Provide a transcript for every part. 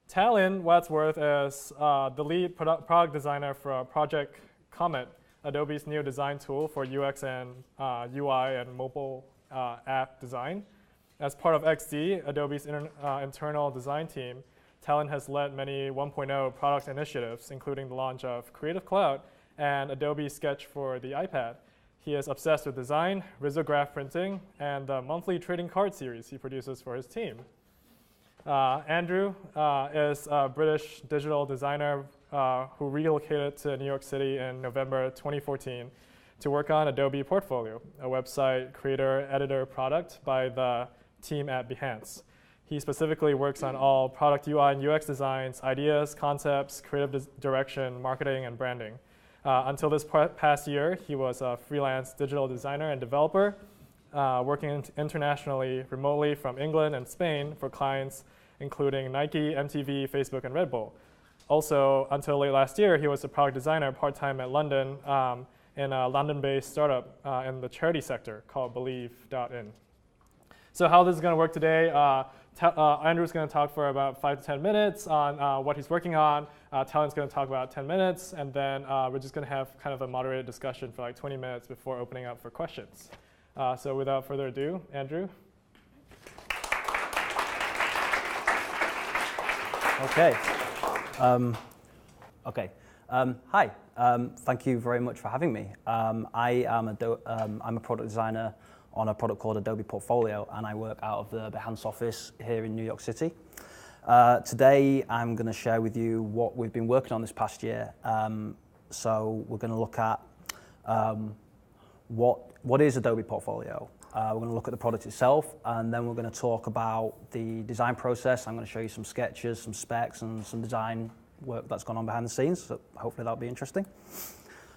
Talin Wadsworth is the lead product designer for Project Comet, Adobe's new design tool for UX and UI and mobile app design. As part of XD, Adobe's internal design team, Talin has led many 1.0 product initiatives, including the launch of Creative Cloud and Adobe Sketch for the iPad. He is obsessed with design, risograph printing, and the monthly trading card series he produces for his team. Andrew is a British digital designer who relocated to New York City in November 2014 to work on Adobe Portfolio, a website creator-editor product by the team at Behance. He specifically works on all product UI and UX designs, ideas, concepts, creative direction, marketing, and branding. Until this past year, he was a freelance digital designer and developer, working internationally, remotely from England and Spain for clients including Nike, MTV, Facebook, and Red Bull. Also, until late last year, he was a product designer part-time at London in a London-based startup in the charity sector called Believe.in. So how this is going to work today, Andrew's going to talk for about 5 to 10 minutes on what he's working on. Talin's going to talk about 10 minutes, and then we're just going to have kind of a moderated discussion for like 20 minutes before opening up for questions. So without further ado, Andrew. Okay. Hi. Thank you very much for having me. I'm a product designer on a product called Adobe Portfolio, and I work out of the Behance office here in New York City. Today, I'm going to share with you what we've been working on this past year. So we're going to look at what is Adobe Portfolio. We're going to look at the product itself, and then we're going to talk about the design process. I'm going to show you some sketches, some specs, and some design work that's gone on behind the scenes. So hopefully that'll be interesting.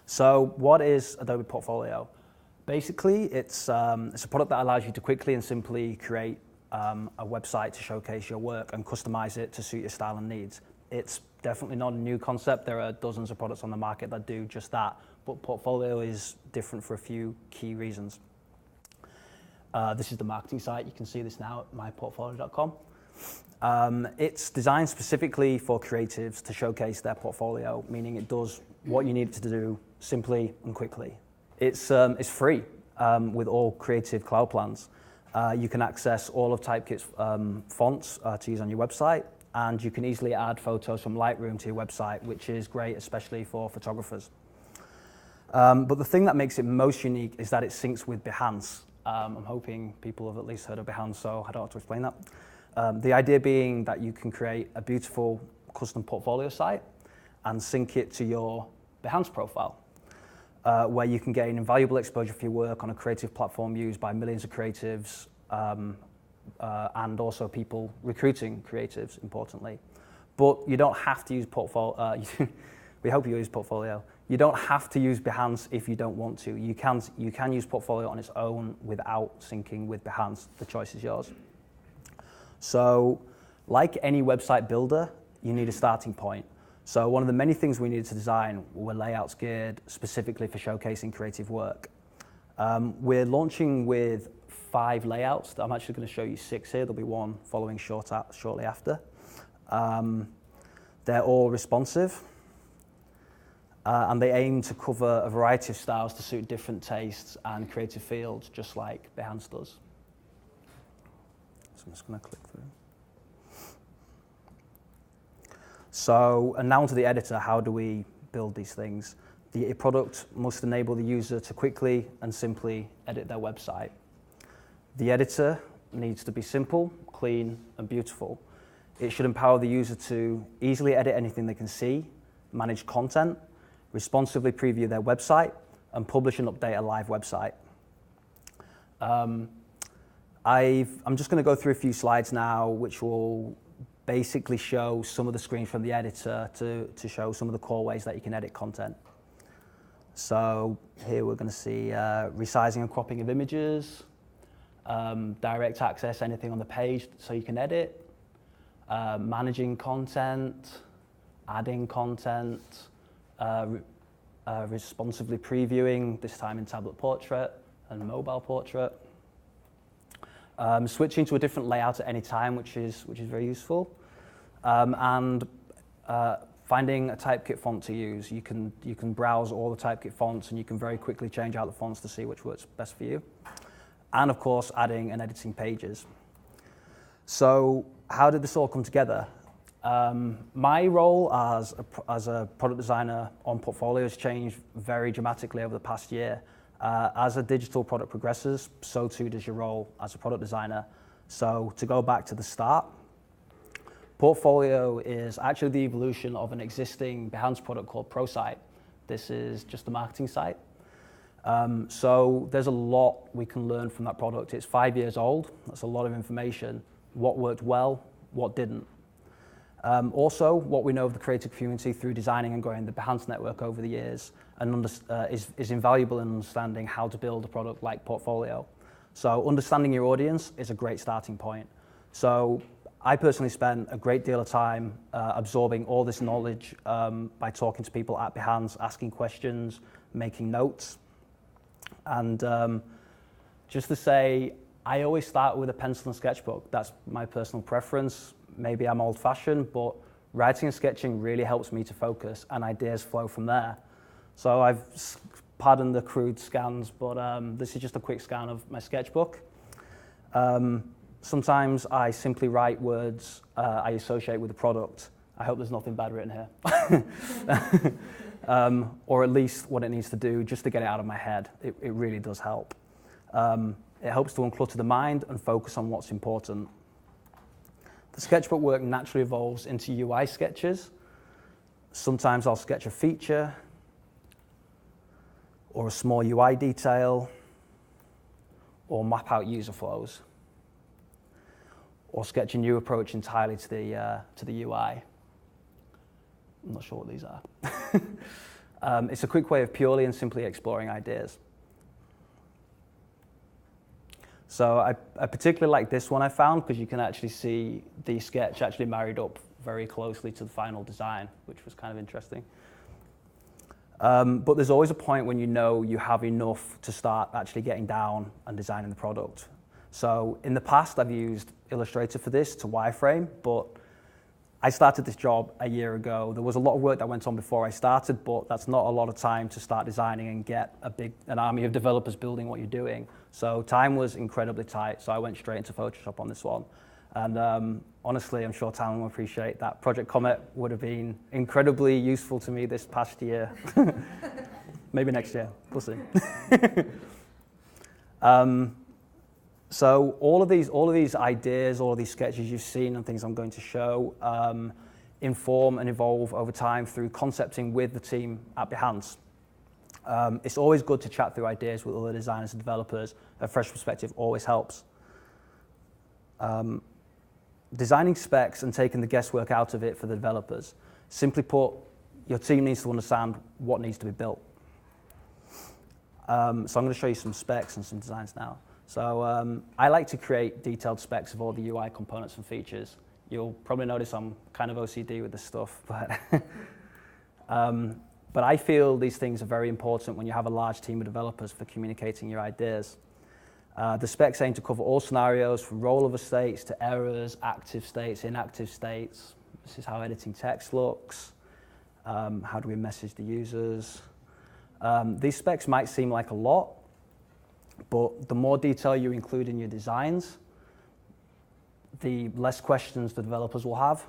So what is Adobe Portfolio? Basically, it's a product that allows you to quickly and simply create a website to showcase your work and customize it to suit your style and needs. It's definitely not a new concept. There are dozens of products on the market that do just that, but Portfolio is different for a few key reasons. This is the marketing site. You can see this now at myportfolio.com. It's designed specifically for creatives to showcase their portfolio, meaning it does what you need it to do simply and quickly. It's free with all Creative Cloud plans. You can access all of Typekit's fonts to use on your website, and you can easily add photos from Lightroom to your website, which is great, especially for photographers. But the thing that makes it most unique is that it syncs with Behance. I'm hoping people have at least heard of Behance, so I don't have to explain that. The idea being that you can create a beautiful custom portfolio site and sync it to your Behance profile, where you can gain invaluable exposure for your work on a creative platform used by millions of creatives and also people recruiting creatives, importantly. But you don't have to use Portfolio. We hope you use Portfolio. You don't have to use Behance if you don't want to. You can use Portfolio on its own without syncing with Behance. The choice is yours. So, like any website builder, you need a starting point. So one of the many things we needed to design were layouts geared specifically for showcasing creative work. We're launching with 5 layouts. I'm actually going to show you 6 here. There'll be one following shortly after. They're all responsive. And they aim to cover a variety of styles to suit different tastes and creative fields, just like Behance does. So I'm just going to click through. So, and now onto the editor. How do we build these things? The product must enable the user to quickly and simply edit their website. The editor needs to be simple, clean, and beautiful. It should empower the user to easily edit anything they can see, manage content, responsively preview their website, and publish and update a live website. I'm just going to go through a few slides now, which will basically show some of the screens from the editor to show some of the core ways that you can edit content. So here we're going to see resizing and cropping of images, direct access, anything on the page so you can edit, managing content, adding content, responsively previewing, this time in tablet portrait and mobile portrait. Switching to a different layout at any time, which is very useful. and finding a typekit font to use. You can browse all the typekit fonts, and you can very quickly change out the fonts to see which works best for you. And of course, adding and editing pages. So how did this all come together? My role as a product designer on Portfolio has changed very dramatically over the past year. As a digital product progresses, so too does your role as a product designer. So to go back to the start, Portfolio is actually the evolution of an existing Behance product called ProSite. This is just a marketing site. So there's a lot we can learn from that product. It's 5 years old. That's a lot of information. What worked well, what didn't. Also, what we know of the creative community through designing and growing the Behance network over the years and is invaluable in understanding how to build a product like Portfolio. So understanding your audience is a great starting point. So I personally spent a great deal of time absorbing all this knowledge by talking to people at Behance, asking questions, making notes. And just to say, I always start with a pencil and sketchbook. That's my personal preference. Maybe I'm old-fashioned, but writing and sketching really helps me to focus, and ideas flow from there. So pardon the crude scans, but this is just a quick scan of my sketchbook. Sometimes I simply write words I associate with the product. I hope there's nothing bad written here. Or at least what it needs to do just to get it out of my head. It really does help. It helps to unclutter the mind and focus on what's important. The sketchbook work naturally evolves into UI sketches. Sometimes I'll sketch a feature or a small UI detail or map out user flows or sketch a new approach entirely to the UI. I'm not sure what these are. It's a quick way of purely and simply exploring ideas. So I particularly like this one I found because you can actually see the sketch actually married up very closely to the final design, which was kind of interesting. But there's always a point when you know you have enough to start actually getting down and designing the product. So in the past, I've used Illustrator for this to wireframe, but I started this job a year ago. There was a lot of work that went on before I started, but that's not a lot of time to start designing and get an army of developers building what you're doing. So time was incredibly tight, so I went straight into Photoshop on this one. And honestly, I'm sure Talin will appreciate that Project Comet would have been incredibly useful to me this past year. Maybe next year, we'll see. So all of these ideas, all of these sketches you've seen and things I'm going to show inform and evolve over time through concepting with the team at Behance. It's always good to chat through ideas with other designers and developers. A fresh perspective always helps. Designing specs and taking the guesswork out of it for the developers. Simply put, your team needs to understand what needs to be built. So I'm going to show you some specs and some designs now. So I like to create detailed specs of all the UI components and features. You'll probably notice I'm kind of OCD with this stuff, but I feel these things are very important when you have a large team of developers for communicating your ideas. The specs aim to cover all scenarios from rollover states to errors, active states, inactive states. This is how editing text looks. How do we message the users? These specs might seem like a lot, but the more detail you include in your designs, the less questions the developers will have,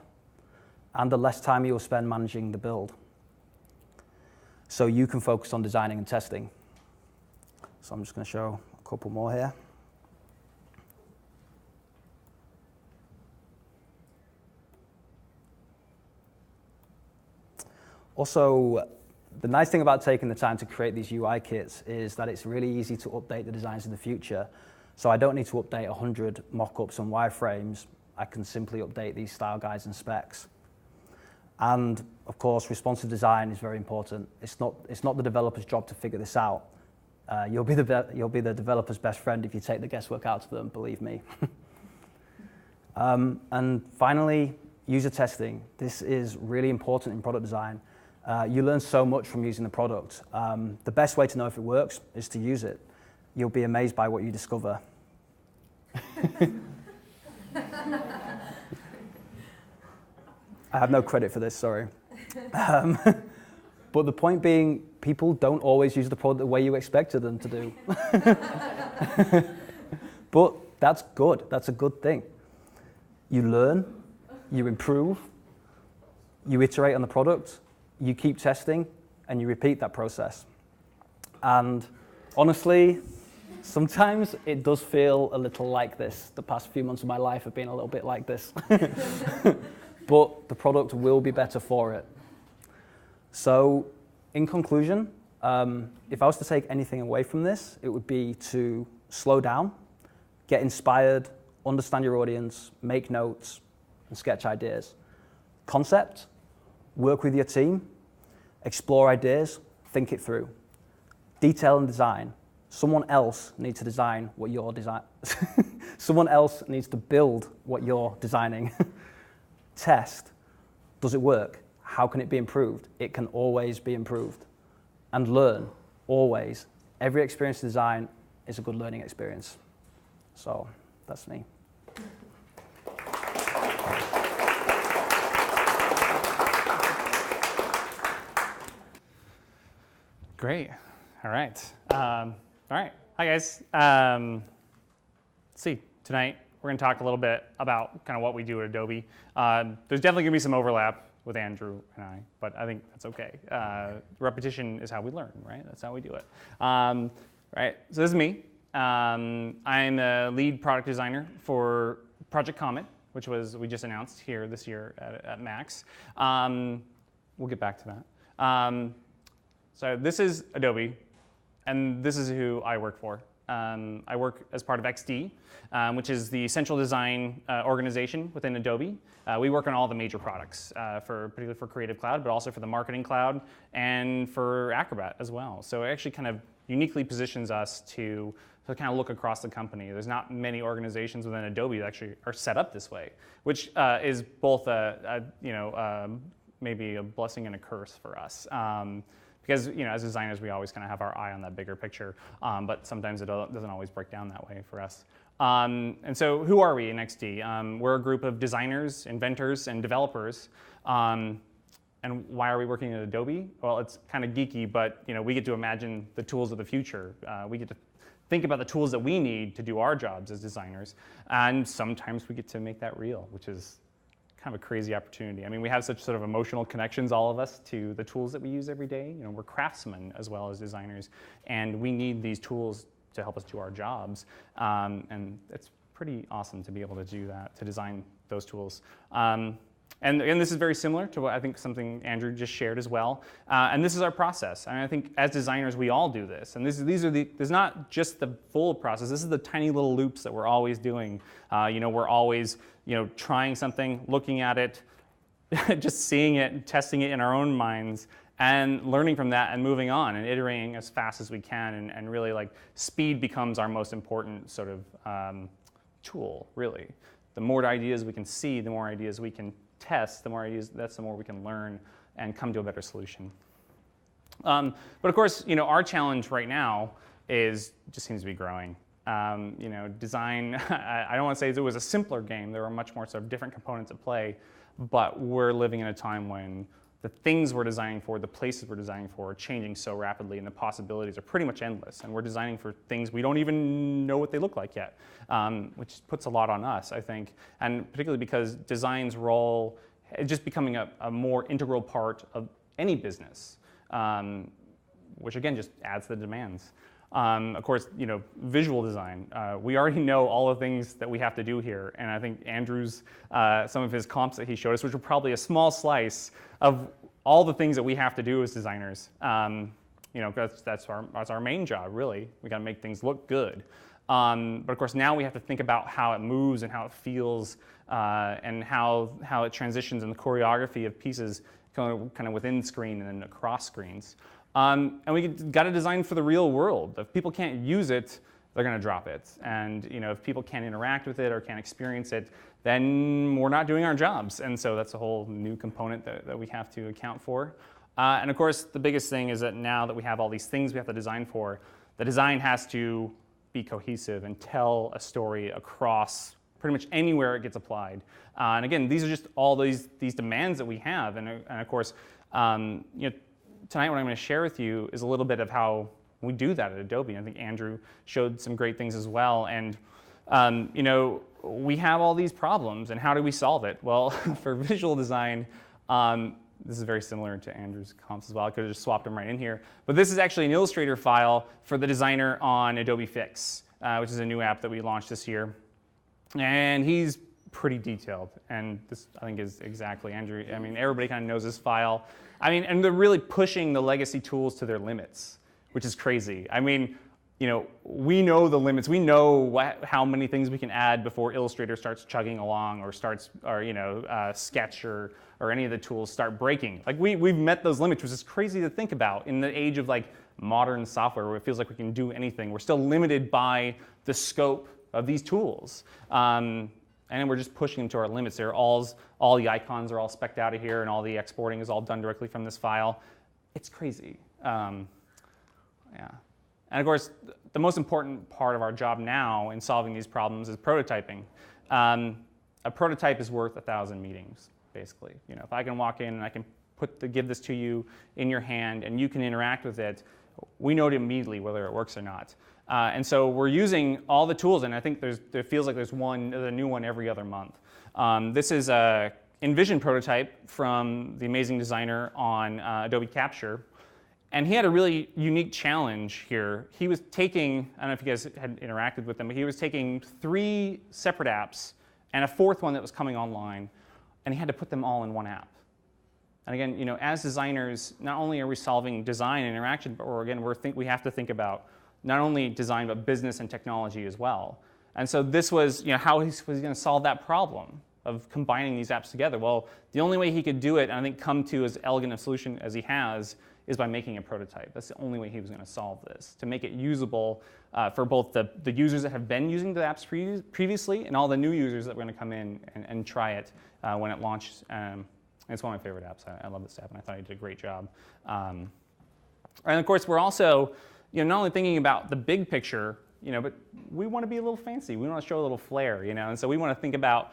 and the less time you'll spend managing the build. So you can focus on designing and testing. So I'm just going to show a couple more here. Also, the nice thing about taking the time to create these UI kits is that it's really easy to update the designs in the future. So I don't need to update 100 mock-ups and wireframes. I can simply update these style guides and specs. And of course, responsive design is very important. It's not the developer's job to figure this out. You'll be the developer's best friend if you take the guesswork out of them, believe me. And finally, user testing. This is really important in product design. You learn so much from using the product. The best way to know if it works is to use it. You'll be amazed by what you discover. I have no credit for this, sorry. But the point being, people don't always use the product the way you expected them to do. But that's good. That's a good thing. You learn, you improve, you iterate on the product, you keep testing, and you repeat that process. And honestly, sometimes it does feel a little like this. The past few months of my life have been a little bit like this. But the product will be better for it. So, in conclusion, if I was to take anything away from this, it would be to slow down, get inspired, understand your audience, make notes, and sketch ideas. Concept, work with your team, explore ideas, think it through. Detail and design. Someone else needs to design what you're designing. Someone else needs to build what you're designing. Test. Does it work? How can it be improved? It can always be improved. And learn, always. Every experience in design is a good learning experience. So, that's me. Great. All right. All right. Hi, guys. Let's see. Tonight, we're going to talk a little bit about kind of what we do at Adobe. There's definitely going to be some overlap with Andrew and I, but I think that's okay. Repetition is how we learn, right? That's how we do it. Right. So this is me. I'm the lead product designer for Project Comet, which we just announced here this year at Max. We'll get back to that. So this is Adobe, and this is who I work for. I work as part of XD, which is the central design organization within Adobe. We work on all the major products, particularly for Creative Cloud, but also for the Marketing Cloud and for Acrobat as well. So it actually kind of uniquely positions us to kind of look across the company. There's not many organizations within Adobe that actually are set up this way, which is both maybe a blessing and a curse for us. Because as designers, we always kind of have our eye on that bigger picture, but sometimes it doesn't always break down that way for us. And so who are we in XD? We're a group of designers, inventors, and developers. And why are we working at Adobe? Well, it's kind of geeky, but we get to imagine the tools of the future. We get to think about the tools that we need to do our jobs as designers. And sometimes we get to make that real, which is kind of a crazy opportunity. I mean, we have such sort of emotional connections, all of us, to the tools that we use every day. We're craftsmen as well as designers, and we need these tools to help us do our jobs. And it's pretty awesome to be able to do that, to design those tools. And this is very similar to what I think something Andrew just shared as well. And this is our process. And I think as designers, we all do this. And there's not just the full process. This is the tiny little loops that we're always doing. We're always trying something, looking at it, just seeing it, testing it in our own minds, and learning from that and moving on and iterating as fast as we can. And really, speed becomes our most important sort of tool, really. The more ideas we can see, the more ideas we can test, the more we can learn and come to a better solution. But of course, our challenge right now just seems to be growing. Design, I don't want to say it was a simpler game. There were much more sort of different components at play, but we're living in a time when the things we're designing for, the places we're designing for are changing so rapidly, and the possibilities are pretty much endless. And we're designing for things we don't even know what they look like yet, which puts a lot on us, I think. And particularly because design's role is just becoming a more integral part of any business, which again just adds to the demands. Of course, visual design. We already know all the things that we have to do here, and I think Andrew's, some of his comps that he showed us, which were probably a small slice of all the things that we have to do as designers. That's our main job, really. We got to make things look good. But of course, now we have to think about how it moves and how it feels, and how it transitions in the choreography of pieces, kind of within screen and then across screens. And we got to design for the real world. If people can't use it, they're going to drop it. And if people can't interact with it or can't experience it, then we're not doing our jobs. And so that's a whole new component that we have to account for. And of course, the biggest thing is that now that we have all these things we have to design for, the design has to be cohesive and tell a story across pretty much anywhere it gets applied. And again, these are just all these demands that we have. And of course, tonight what I'm going to share with you is a little bit of how we do that at Adobe. I think Andrew showed some great things as well. And we have all these problems, and how do we solve it? Well, for visual design, this is very similar to Andrew's comps as well. I could have just swapped them right in here. But this is actually an Illustrator file for the designer on Adobe Fix, which is a new app that we launched this year. And he's pretty detailed. And this, I think, is exactly Andrew. I mean, everybody kind of knows this file. I mean, and they're really pushing the legacy tools to their limits, which is crazy. I mean, we know the limits. We know how many things we can add before Illustrator starts chugging along, or Sketch or any of the tools start breaking. Like we've met those limits, which is crazy to think about in the age of like modern software where it feels like we can do anything. We're still limited by the scope of these tools. And we're just pushing them to our limits. All the icons are all specced out of here, and all the exporting is all done directly from this file. It's crazy. Yeah. And of course, the most important part of our job now in solving these problems is prototyping. A prototype is worth 1,000 meetings, basically. If I can walk in and I can give this to you in your hand and you can interact with it, we know immediately whether it works or not. And so we're using all the tools, and I think there feels like there's a new one every other month. This is a InVision prototype from the amazing designer on Adobe Capture. And he had a really unique challenge here. He was taking, I don't know if you guys had interacted with him, but he was taking 3 separate apps and a 4th one that was coming online, and he had to put them all in one app. And again, as designers, not only are we solving design and interaction, but we have to think about not only design, but business and technology as well. And so this was, how was he going to solve that problem of combining these apps together? Well, the only way he could do it, and I think come to as elegant a solution as he has, is by making a prototype. That's the only way he was going to solve this, to make it usable for both the users that have been using the apps previously and all the new users that are going to come in and try it when it launches. It's one of my favorite apps. I love this app, and I thought he did a great job. And of course, we're also not only thinking about the big picture, but we want to be a little fancy. We want to show a little flair, and so we want to think about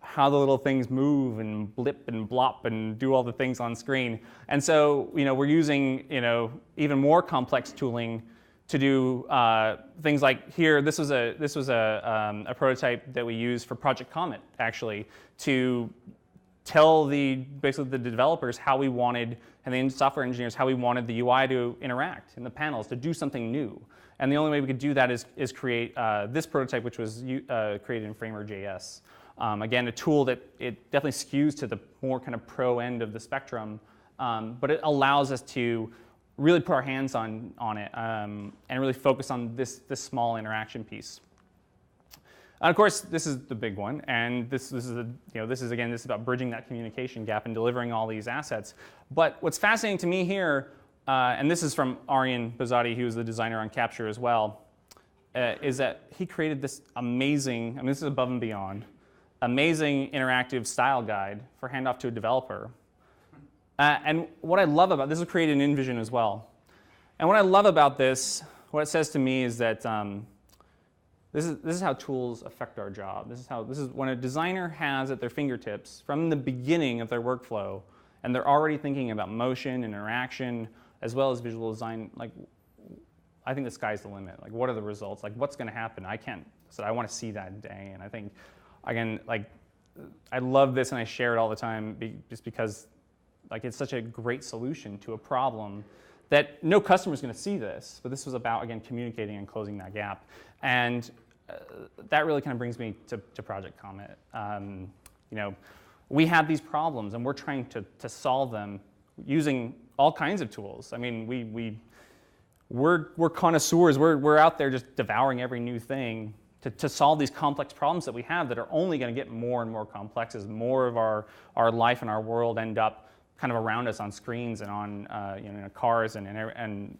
how the little things move and blip and blop and do all the things on screen. And so, we're using, even more complex tooling to do things like here. This was a prototype that we used for Project Comet, actually, to tell basically the developers how we wanted, and the software engineers, how we wanted the UI to interact in the panels, to do something new. And the only way we could do that is create this prototype, which was created in Framer.js. Again, a tool that it definitely skews to the more kind of pro end of the spectrum, but it allows us to really put our hands on it and really focus on this small interaction piece. And of course, this is the big one, and this is about bridging that communication gap and delivering all these assets. But what's fascinating to me here, and this is from Aryan Bazadi, who was the designer on Capture as well, is that he created this amazing, this is above and beyond, amazing interactive style guide for handoff to a developer. And what I love about this was created in InVision as well. And what I love about this, what it says to me is that this is how tools affect our job. This is when a designer has at their fingertips from the beginning of their workflow, and they're already thinking about motion and interaction as well as visual design. Like, I think the sky's the limit. Like, what are the results? Like, what's going to happen? I want to see that day. And I think, again, like, I love this and I share it all the time just because, like, it's such a great solution to a problem that no customer is going to see this. But this was about, again, communicating and closing that gap. And that really kind of brings me to Project Comet. We have these problems, and we're trying to solve them using all kinds of tools. I mean, we're connoisseurs. We're out there just devouring every new thing to solve these complex problems that we have that are only going to get more and more complex as more of our life and our world end up kind of around us on screens and on cars and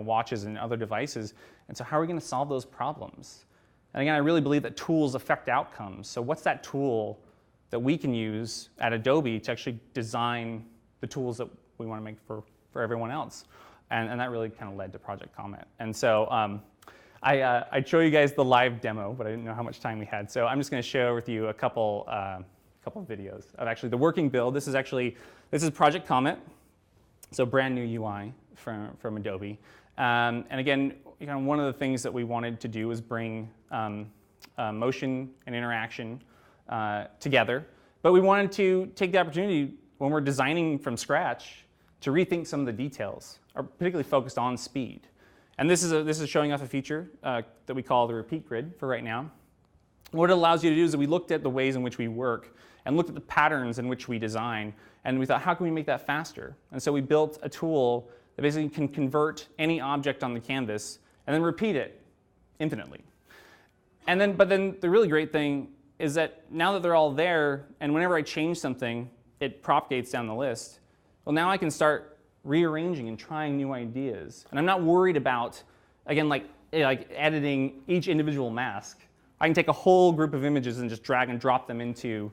watches and other devices. And so how are we going to solve those problems? And again, I really believe that tools affect outcomes. So what's that tool that we can use at Adobe to actually design the tools that we want to make for everyone else? And that really kind of led to Project Comet. And so I'd show you guys the live demo, but I didn't know how much time we had. So I'm just going to share with you a couple videos of actually the working build. This is Project Comet, so brand new UI from Adobe. And again, one of the things that we wanted to do was bring motion and interaction together. But we wanted to take the opportunity when we're designing from scratch to rethink some of the details, particularly focused on speed. And this is showing off a feature that we call the repeat grid for right now. What it allows you to do is that we looked at the ways in which we work and looked at the patterns in which we design, and we thought, how can we make that faster? And so we built a tool that basically can convert any object on the canvas and then repeat it infinitely. But then the really great thing is that now that they're all there, and whenever I change something, it propagates down the list. Well, now I can start rearranging and trying new ideas. And I'm not worried about, again, like editing each individual mask. I can take a whole group of images and just drag and drop them into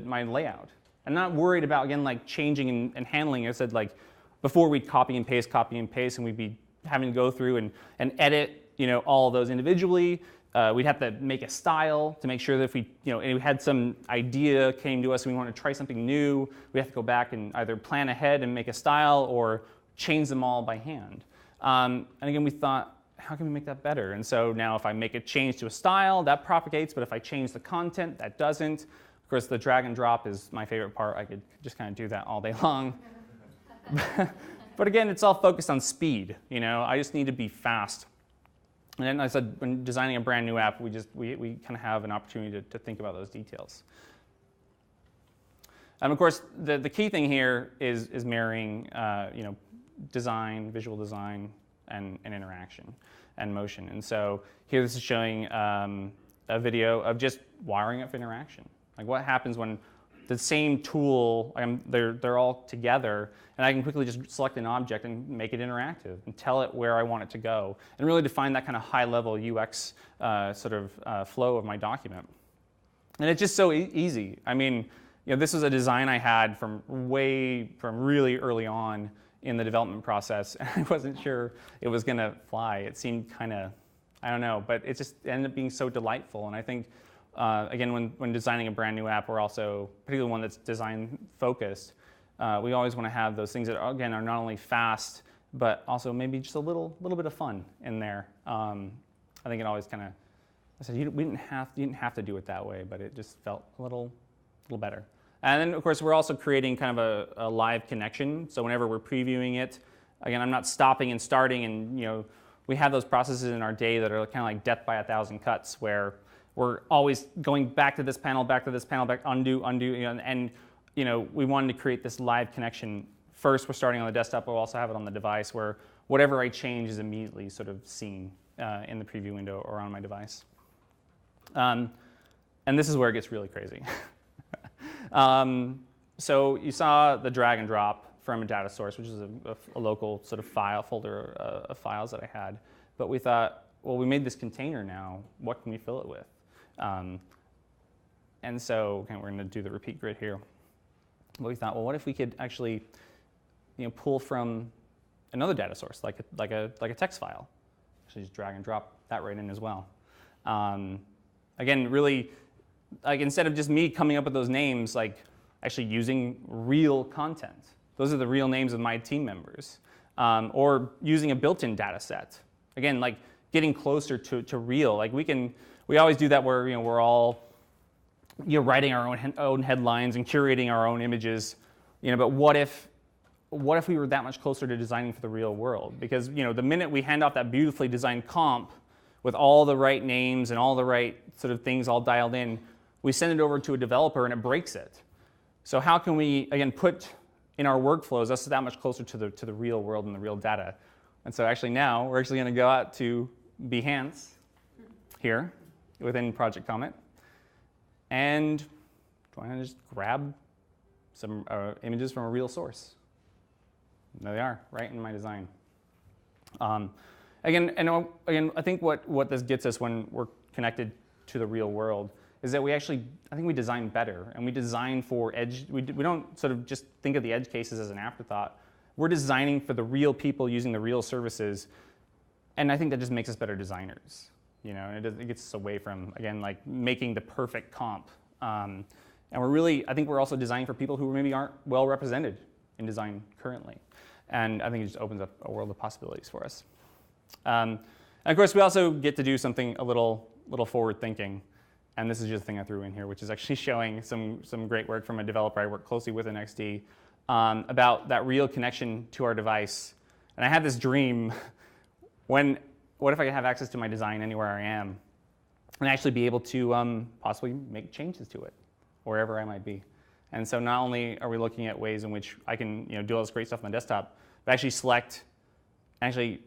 my layout. I'm not worried about, again, like changing and handling. I said, like, before we'd copy and paste, and we'd be having to go through and edit, all of those individually. We'd have to make a style to make sure that if we had some idea came to us and we wanted to try something new, we have to go back and either plan ahead and make a style or change them all by hand. And again, we thought, how can we make that better? And so now if I make a change to a style, that propagates, but if I change the content, that doesn't. Of course, the drag and drop is my favorite part. I could just kind of do that all day long. But again, it's all focused on speed. I just need to be fast. And then I said, when designing a brand new app, we kind of have an opportunity to think about those details. And of course, the key thing here is marrying, design, visual design, and interaction and motion. And so here, this is showing a video of just wiring up interaction. Like what happens when the same tool, they're all together, and I can quickly just select an object and make it interactive and tell it where I want it to go, and really define that kind of high-level UX flow of my document. And it's just so easy. I mean, this was a design I had from really early on in the development process, and I wasn't sure it was going to fly. It seemed kind of, I don't know, but it just ended up being so delightful. And I think, again, when designing a brand new app, we're also, particularly one that's design focused, we always want to have those things that, again, are not only fast, but also maybe just a little bit of fun in there. I think it always kind of, I said, you didn't have to do it that way, but it just felt a little better. And then, of course, we're also creating kind of a live connection. So whenever we're previewing it, again, I'm not stopping and starting, and we have those processes in our day that are kind of like death by 1,000 cuts, where we're always going back to this panel, back, undo, and we wanted to create this live connection. First, we're starting on the desktop, but we'll also have it on the device, where whatever I change is immediately sort of seen in the preview window or on my device. And this is where it gets really crazy. So you saw the drag and drop from a data source, which is a local sort of folder of files that I had. But we thought, well, we made this container now. What can we fill it with? And so we're going to do the repeat grid here. But we thought, well, what if we could actually pull from another data source, like a text file? Actually just drag and drop that right in as well. Again, really, like instead of just me coming up with those names, like actually using real content. Those are the real names of my team members. Or using a built-in data set. Again, like getting closer to real. Like we always do that where we're all writing our own headlines and curating our own images. But what if we were that much closer to designing for the real world? Because the minute we hand off that beautifully designed comp with all the right names and all the right sort of things all dialed in, we send it over to a developer and it breaks it. So how can we, again, put in our workflows us that much closer to the real world and the real data? And so actually now we're actually going to go out to Behance here within Project Comet, and try and just grab some images from a real source. And there they are, right in my design. Again, I think what this gets us when we're connected to the real world is that I think we design better, and we design for edge. We don't sort of just think of the edge cases as an afterthought. We're designing for the real people using the real services And I think that just makes us better designers, and it gets us away from, again, like making the perfect comp. And I think we're also designing for people who maybe aren't well represented in design currently. And I think it just opens up a world of possibilities for us. And of course, we also get to do something a little forward thinking. And this is just a thing I threw in here, which is actually showing some great work from a developer I work closely with in XD about that real connection to our device. And I had this dream what if I could have access to my design anywhere I am and actually be able to possibly make changes to it wherever I might be. And so not only are we looking at ways in which I can do all this great stuff on the desktop, but actually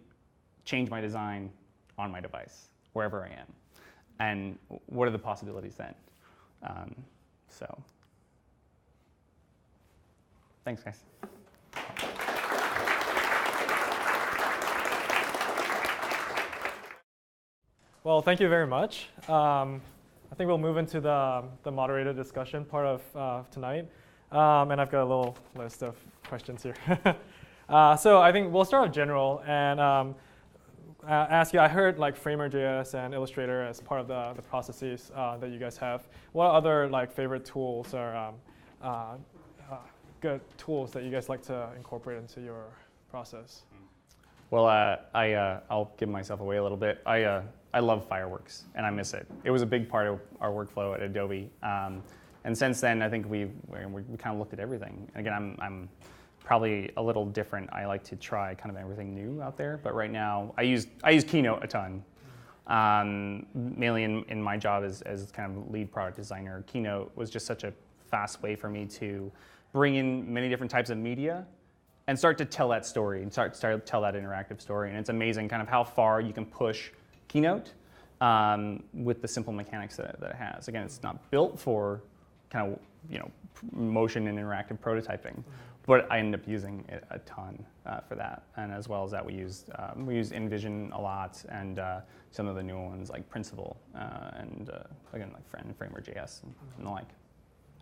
change my design on my device, wherever I am. And what are the possibilities then? So thanks, guys. Well, thank you very much. I think we'll move into the moderated discussion part of tonight. And I've got a little list of questions here. So I think we'll start with general and ask you, I heard like Framer.js and Illustrator as part of the processes that you guys have. What other like favorite tools or good tools that you guys like to incorporate into your process? Well, I'll give myself away a little bit. I love Fireworks, and I miss it. It was a big part of our workflow at Adobe. And since then, I think we kind of looked at everything. And again, I'm probably a little different. I like to try kind of everything new out there. But right now, I use Keynote a ton. Mainly in my job as kind of lead product designer, Keynote was just such a fast way for me to bring in many different types of media and start to tell that story and start to tell that interactive story. And it's amazing kind of how far you can push Keynote with the simple mechanics that it has. Again, it's not built for kind of motion and interactive prototyping, but I end up using it a ton for that. And as well as that, we use InVision a lot and some of the newer ones like Principle and again like Framer.js and the like.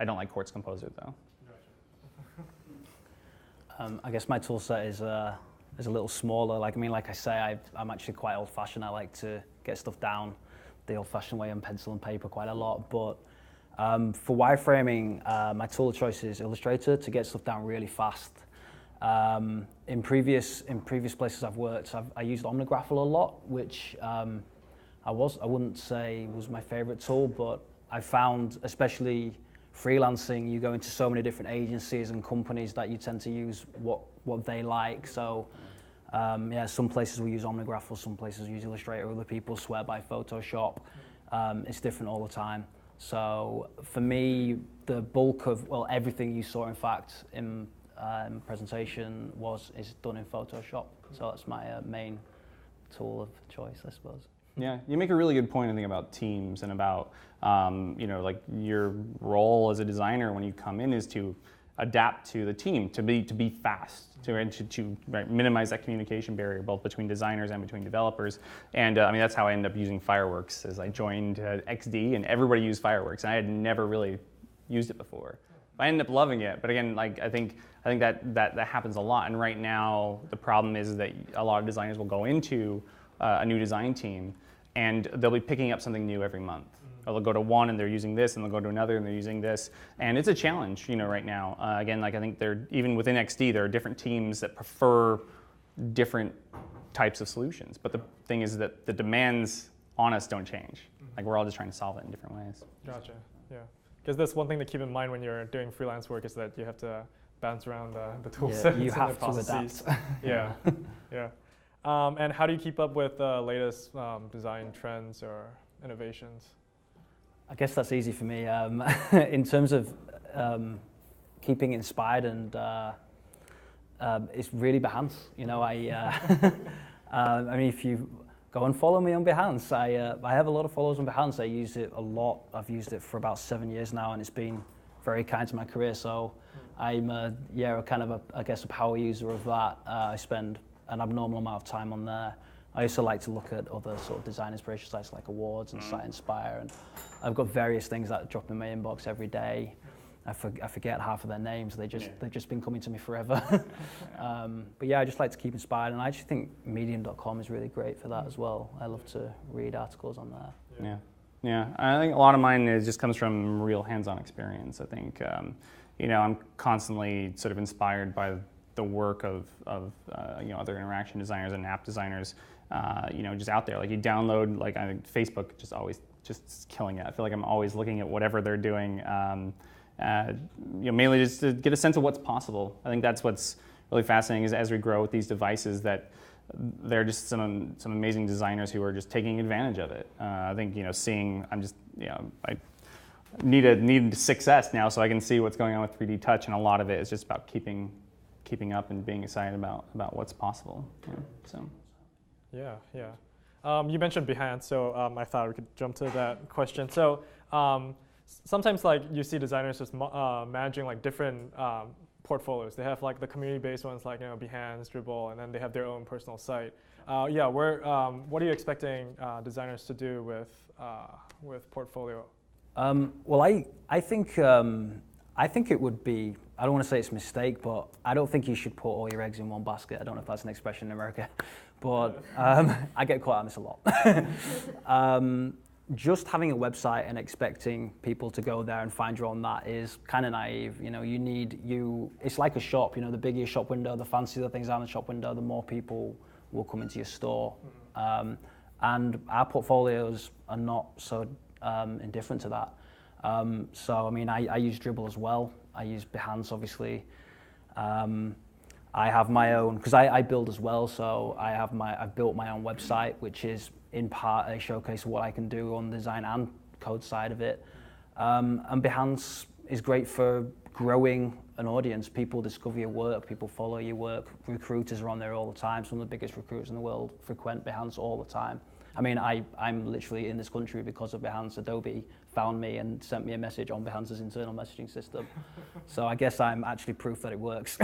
I don't like Quartz Composer though. I guess my tool set is a little smaller. Like I say, I'm actually quite old-fashioned. I like to get stuff down the old-fashioned way on pencil and paper quite a lot. But for wireframing, my tool of choice is Illustrator to get stuff down really fast. In previous places I've worked, I used Omnigraffle a lot, which I wouldn't say was my favorite tool, but I found, especially freelancing, you go into so many different agencies and companies that you tend to use what they like. So some places we use Omnigraffle, some places we use Illustrator, other people swear by Photoshop. It's different all the time. So for me, the bulk of, everything you saw in fact in presentation is done in Photoshop. So that's my main tool of choice, I suppose. Yeah, you make a really good point, I think, about teams and about, like your role as a designer when you come in is to adapt to the team, to be fast, to minimize that communication barrier both between designers and between developers. And that's how I ended up using Fireworks. As I joined XD and everybody used Fireworks, and I had never really used it before. I ended up loving it, but again, like I think that happens a lot. And right now, the problem is that a lot of designers will go into a new design team, and they'll be picking up something new every month. Or they'll go to one and they're using this, and they'll go to another and they're using this. And it's a challenge, right now. Again, like I think even within XD, there are different teams that prefer different types of solutions. But the thing is that the demands on us don't change. Like we're all just trying to solve it in different ways. Gotcha, yeah. Because that's one thing to keep in mind when you're doing freelance work is that you have to bounce around the tool sets you and have the processes. to adapt. Yeah, yeah. And how do you keep up with the latest design trends or innovations? I guess that's easy for me. In terms of keeping inspired, and it's really Behance. I mean, if you go and follow me on Behance, I have a lot of followers on Behance. I use it a lot. I've used it for about 7 years now, and it's been very kind to my career. So I'm kind of a power user of that. I spend an abnormal amount of time on there. I also like to look at other sort of design inspiration sites like Awards and Site Inspire, and I've got various things that drop in my inbox every day. I forget half of their names. They've just been coming to me forever. But yeah, I just like to keep inspired, and I actually think medium.com is really great for that as well. I love to read articles on there. Yeah. I think a lot of mine just comes from real hands-on experience. I think I'm constantly sort of inspired by the work of other interaction designers and app designers. Just out there. Like you download, like I think Facebook just killing it. I feel like I'm always looking at whatever they're doing. Mainly just to get a sense of what's possible. I think that's what's really fascinating is as we grow with these devices that there are just some amazing designers who are just taking advantage of it. I think I need success now so I can see what's going on with 3D Touch, and a lot of it is just about keeping up and being excited about what's possible. You mentioned Behance, so I thought we could jump to that question. So. Sometimes like you see designers just managing like different portfolios. They have like the community-based ones like Behance, Dribble, and then they have their own personal site. What are you expecting designers to do with Portfolio? Well, I think it would be, I don't want to say it's a mistake, but I don't think you should put all your eggs in one basket. I don't know if that's an expression in America, but I get caught on this a lot. Just having a website and expecting people to go there and find you on that is kind of naive. It's like a shop. The bigger your shop window, the fancier the things are in the shop window, the more people will come into your store. And our portfolios are not so indifferent to that. I use Dribble as well. I use Behance, obviously. I have my own, because I build as well, so I've built my own website, which is in part a showcase of what I can do on the design and code side of it. And Behance is great for growing an audience. People discover your work, people follow your work. Recruiters are on there all the time. Some of the biggest recruiters in the world frequent Behance all the time. I'm literally in this country because of Behance. Adobe found me and sent me a message on Behance's internal messaging system. So I guess I'm actually proof that it works.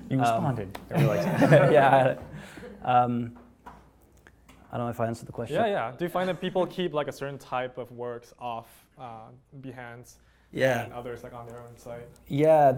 You responded. Yeah. I don't know if I answered the question. Yeah. Do you find that people keep like a certain type of works off Behance and others like on their own site? Yeah,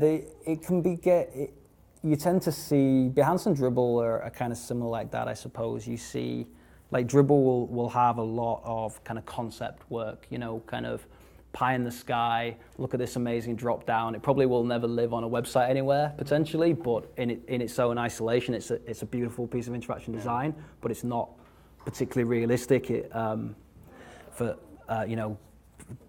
you tend to see, Behance and Dribble are kind of similar like that, I suppose. You see, like Dribble will have a lot of kind of concept work, kind of pie in the sky, look at this amazing drop down. It probably will never live on a website anywhere, potentially, but in its own isolation, it's a beautiful piece of interaction design, but it's not particularly realistic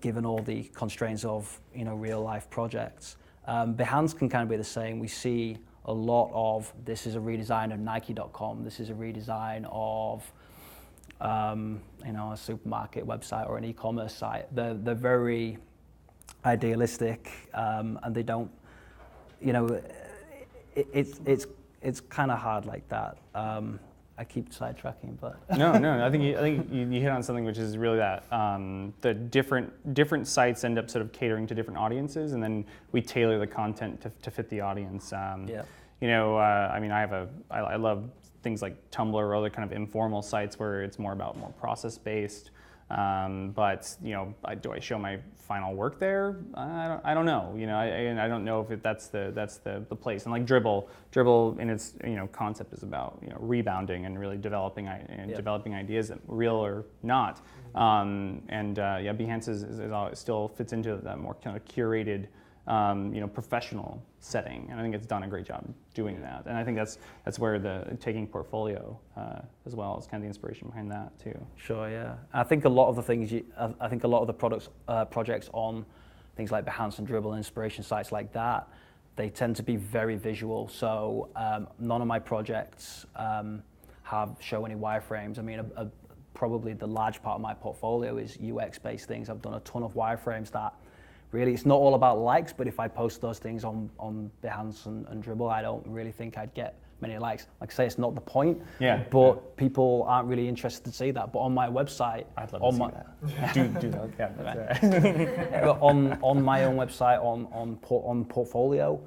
given all the constraints of real life projects. Behance can kind of be the same. We see a lot of, this is a redesign of Nike.com, this is a redesign of a supermarket website or an e-commerce site. They're very idealistic, and they don't, it's kind of hard like that. I keep sidetracking, but no. I think you hit on something, which is really that the different sites end up sort of catering to different audiences, and then we tailor the content to fit the audience. I love things like Tumblr or other kind of informal sites where it's more process based. But do I show my final work there? I don't know. I don't know if that's the place. And like Dribble in its concept is about rebounding and really developing ideas that real or not. Behance is still fits into that more kind of curated professional setting, and I think it's done a great job doing that. And I think that's where the taking Portfolio as well is kind of the inspiration behind that too. Sure, yeah. I think a lot of the things, I think a lot of the projects on things like Behance and Dribble, inspiration sites like that, they tend to be very visual. So none of my projects show any wireframes. Probably the large part of my portfolio is UX-based things. I've done a ton of wireframes that really, it's not all about likes, but if I post those things on Behance and Dribble, I don't really think I'd get many likes. Like I say, it's not the point, but people aren't really interested to see that. But on my website, I'd love to see that. do that. Yeah, that's right. But on my own website, on Portfolio,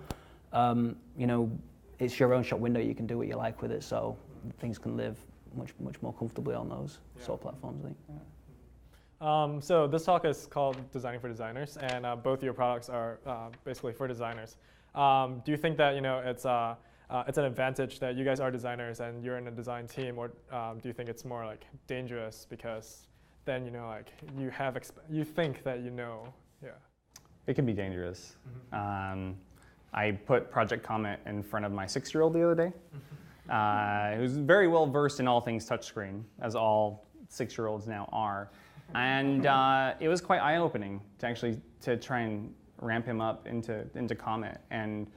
it's your own shop window. You can do what you like with it, so things can live much more comfortably on those sort of platforms, I think. So this talk is called Designing for Designers, and both your products are basically for designers. Do you think that it's an advantage that you guys are designers and you're in a design team, or do you think it's more like dangerous because then like you think that yeah? It can be dangerous. I put Project Comet in front of my 6-year-old the other day. Who's very well versed in all things touchscreen, as all 6-year-olds now are. And it was quite eye-opening to try and ramp him up into Comet. And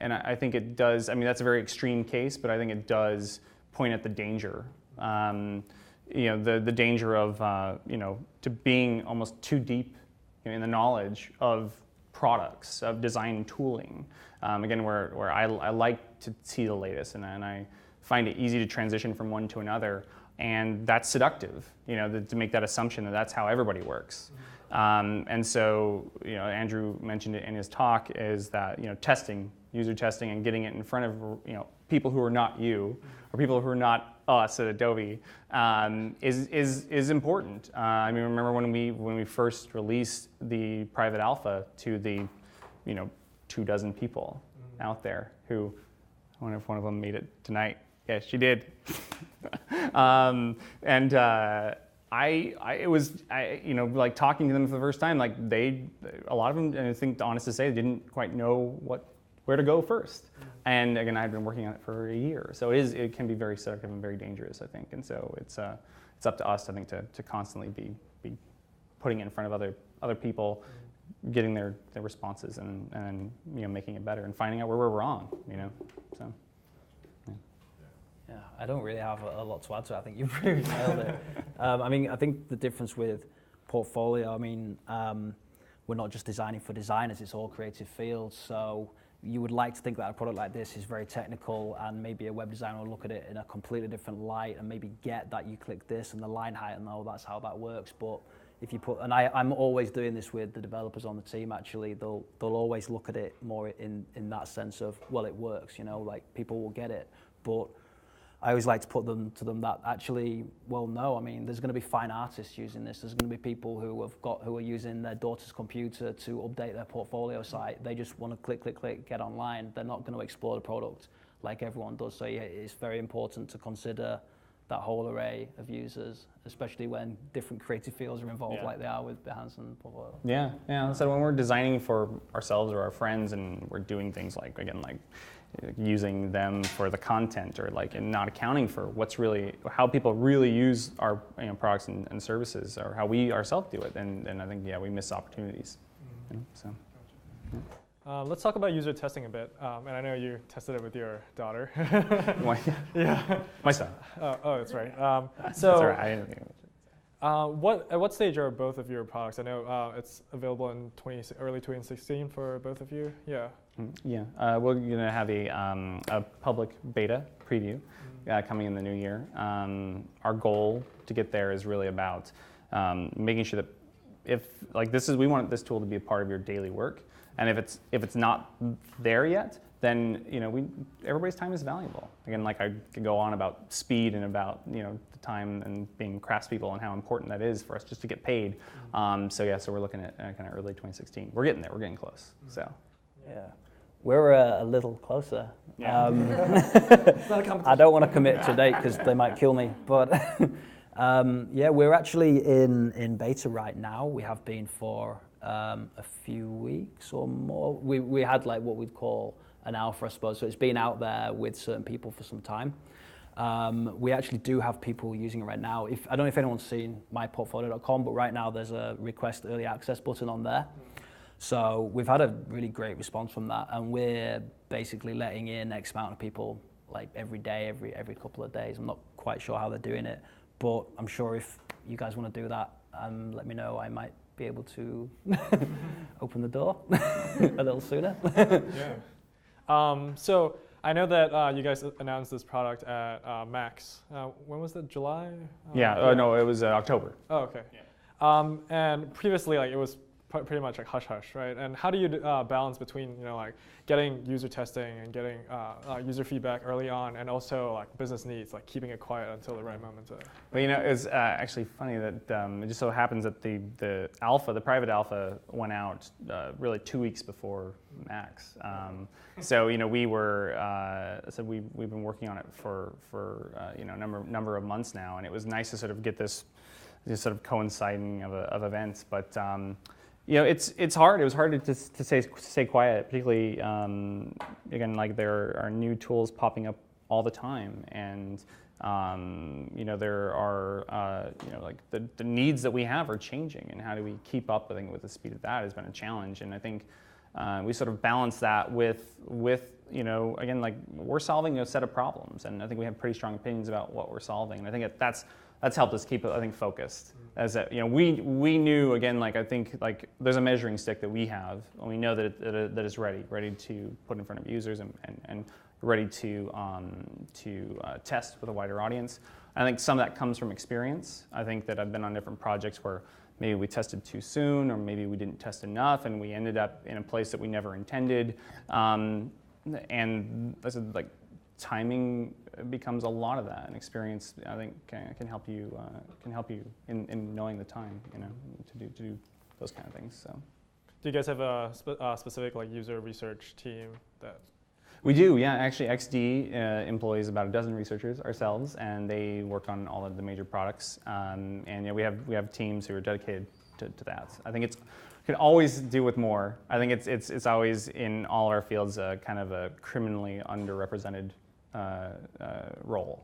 I think it does, I mean, that's a very extreme case, but I think it does point at the danger. The danger of, to being almost too deep in the knowledge of products, of design tooling. Again, where I like to see the latest, and I find it easy to transition from one to another. And that's seductive, to make that assumption that that's how everybody works. And so, Andrew mentioned it in his talk, is that, testing, user testing, and getting it in front of, people who are not you, or people who are not us at Adobe, is important. I mean, remember when we first released the private alpha to the, 24 people out there who, I wonder if one of them made it tonight. Yeah, she did. Like talking to them for the first time, like a lot of them, and I think honest to say, didn't quite know where to go first. And again, I've been working on it for a year, so it can be very seductive and very dangerous, I think. And so it's up to us, I think, to constantly be putting it in front of other people, getting their responses, and making it better and finding out where we're wrong. So. Yeah, I don't really have a lot to add to it. I think you've really nailed it. I think the difference with Portfolio, we're not just designing for designers, it's all creative fields. So you would like to think that a product like this is very technical, and maybe a web designer will look at it in a completely different light and maybe get that you click this and the line height and that's how that works. But if you put, and I'm always doing this with the developers on the team, actually, they'll always look at it more in that sense of, well, it works, like people will get it. But I always like to put them that actually, well, no, there's going to be fine artists using this. There's going to be people who are using their daughter's computer to update their portfolio site. They just want to click, get online. They're not going to explore the product like everyone does. So yeah, it's very important to consider that whole array of users, especially when different creative fields are involved, like they are with Behance and Portfolio. Yeah. So when we're designing for ourselves or our friends, and we're doing things like using them for the content, or and not accounting for how people really use our products and services, or how we ourselves do it, and I think we miss opportunities. So. Yeah. Let's talk about user testing a bit. And I know you tested it with your daughter. Yeah. My son. Oh, that's right. That's all right. I didn't think of it. At what stage are both of your products? I know it's available in early 2016 for both of you. Yeah. Yeah. We're going to have a public beta preview coming in the new year. Our goal to get there is really about making sure that we want this tool to be a part of your daily work. And if it's not there yet, then everybody's time is valuable. Again, I could go on about speed and about the time and being craftspeople and how important that is for us just to get paid. So we're looking at kind of early 2016. We're getting there. We're getting close. So yeah, we're a little closer. Yeah. I don't want to commit to a date because they might kill me, but. We're actually in beta right now. We have been for a few weeks or more. We had what we'd call an alpha, I suppose. So it's been out there with certain people for some time. We actually do have people using it right now. I don't know if anyone's seen myportfolio.com, but right now there's a request early access button on there. So we've had a really great response from that, and we're basically letting in X amount of people every day, every couple of days. I'm not quite sure how they're doing it, but I'm sure if you guys want to do that, let me know. I might be able to open the door a little sooner. Yeah. So I know that you guys announced this product at Max. When was it? July? No, it was October. Oh, okay. Yeah. And previously, it was pretty much like hush hush, right? And how do you balance between like getting user testing and getting user feedback early on, and also like business needs, like keeping it quiet until the right moment? Well, it's actually funny that it just so happens that the alpha, the private alpha, went out really 2 weeks before Max. So we've been working on it for a number of months now, and it was nice to sort of get this sort of coinciding of events, but. It's hard. It was hard to stay quiet, particularly again, like there are new tools popping up all the time, and there are like the needs that we have are changing, and how do we keep up? I think with the speed of that has been a challenge, and I think we sort of balance that with again, like we're solving a set of problems, and I think we have pretty strong opinions about what we're solving, and I think that's helped us keep it, I think, focused. As that, we knew, again, like I think like there's a measuring stick that we have, and we know that it's ready to put in front of users and ready to test with a wider audience. I think some of that comes from experience. I think that I've been on different projects where maybe we tested too soon, or maybe we didn't test enough, and we ended up in a place that we never intended. And I said, like, timing becomes a lot of that, and experience, I think, can help you in knowing the time, to do those kind of things. So, do you guys have a specific like user research team that? We do, yeah. Actually, XD employs about a dozen researchers ourselves, and they work on all of the major products. And we have teams who are dedicated to that. I think can always do with more. I think it's always in all our fields kind of a criminally underrepresented role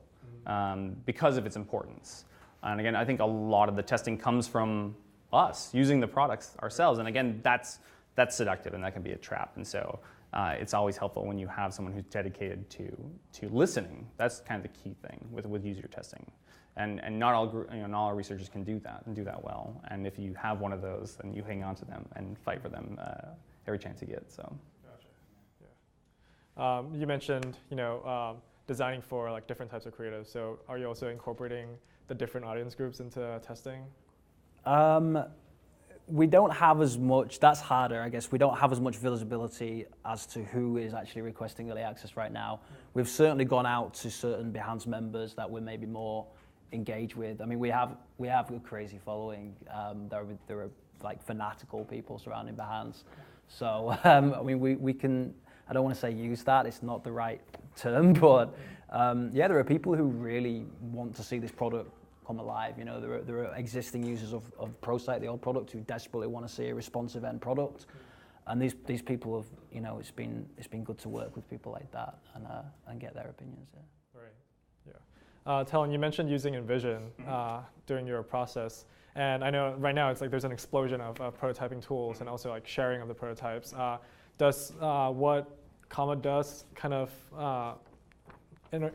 because of its importance. And again, I think a lot of the testing comes from us using the products ourselves. And again, that's seductive, and that can be a trap. And so it's always helpful when you have someone who's dedicated to listening. That's kind of the key thing with user testing. And not all researchers can do that and do that well. And if you have one of those, then you hang on to them and fight for them every chance you get. So. Gotcha. Yeah. You mentioned designing for like different types of creatives. So are you also incorporating the different audience groups into testing? We don't have as much. That's harder, I guess. We don't have as much visibility as to who is actually requesting early access right now. We've certainly gone out to certain Behance members that we're maybe more engage with. I mean, we have a crazy following. There are like fanatical people surrounding Behance. So I mean, we can. I don't want to say use that. It's not the right term, but there are people who really want to see this product come alive. There are existing users of ProSite, the old product, who desperately want to see a responsive end product. And these people have, it's been good to work with people like that and get their opinions. Yeah. Right. Yeah. Talin, you mentioned using InVision during your process, and I know right now it's like there's an explosion of prototyping tools and also like sharing of the prototypes. Does what Comet does kind of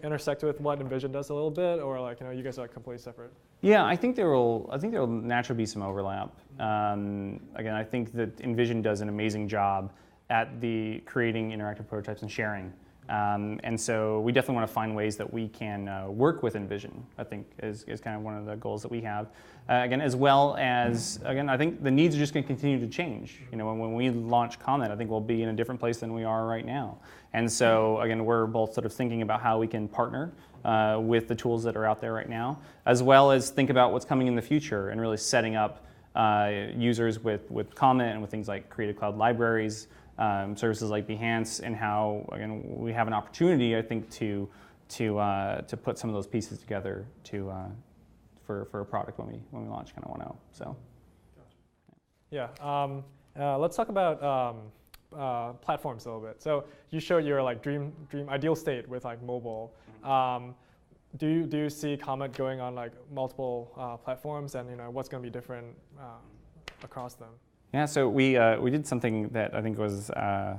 intersect with what InVision does a little bit, or like you guys are like completely separate? Yeah, I think there will naturally be some overlap. Again, I think that InVision does an amazing job at the creating interactive prototypes and sharing. And so we definitely want to find ways that we can work with InVision, I think is kind of one of the goals that we have. Again, as well as, I think the needs are just going to continue to change. When we launch Comet, I think we'll be in a different place than we are right now. And so, again, we're both sort of thinking about how we can partner with the tools that are out there right now, as well as think about what's coming in the future and really setting up users with Comet and with things like Creative Cloud libraries, services like Behance, and how, again, we have an opportunity, I think, to put some of those pieces together for a product when we launch kind of 1.0. So, yeah. Let's talk about platforms a little bit. So you showed your like dream ideal state with like mobile. Do you see Comet going on like multiple platforms, and what's going to be different across them? Yeah, so we did something that I think was a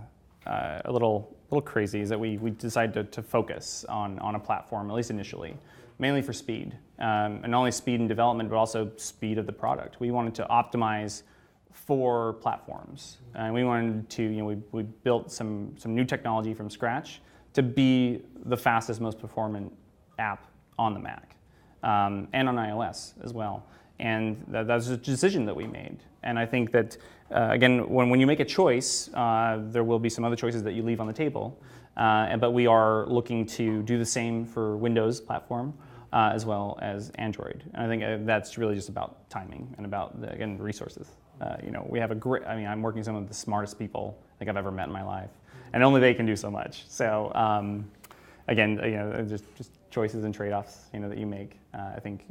little crazy, is that we decided to focus on a platform, at least initially, mainly for speed, and not only speed in development, but also speed of the product. We wanted to optimize for platforms, and we wanted to, we built some new technology from scratch to be the fastest, most performant app on the Mac, and on iOS as well. that's a decision that we made. And I think that, again, when you make a choice, there will be some other choices that you leave on the table. But we are looking to do the same for Windows platform as well as Android. And I think that's really just about timing and about, again, resources. We have I'm working with some of the smartest people I think I've ever met in my life. And only they can do so much. So again, just choices and trade-offs, that you make. I think,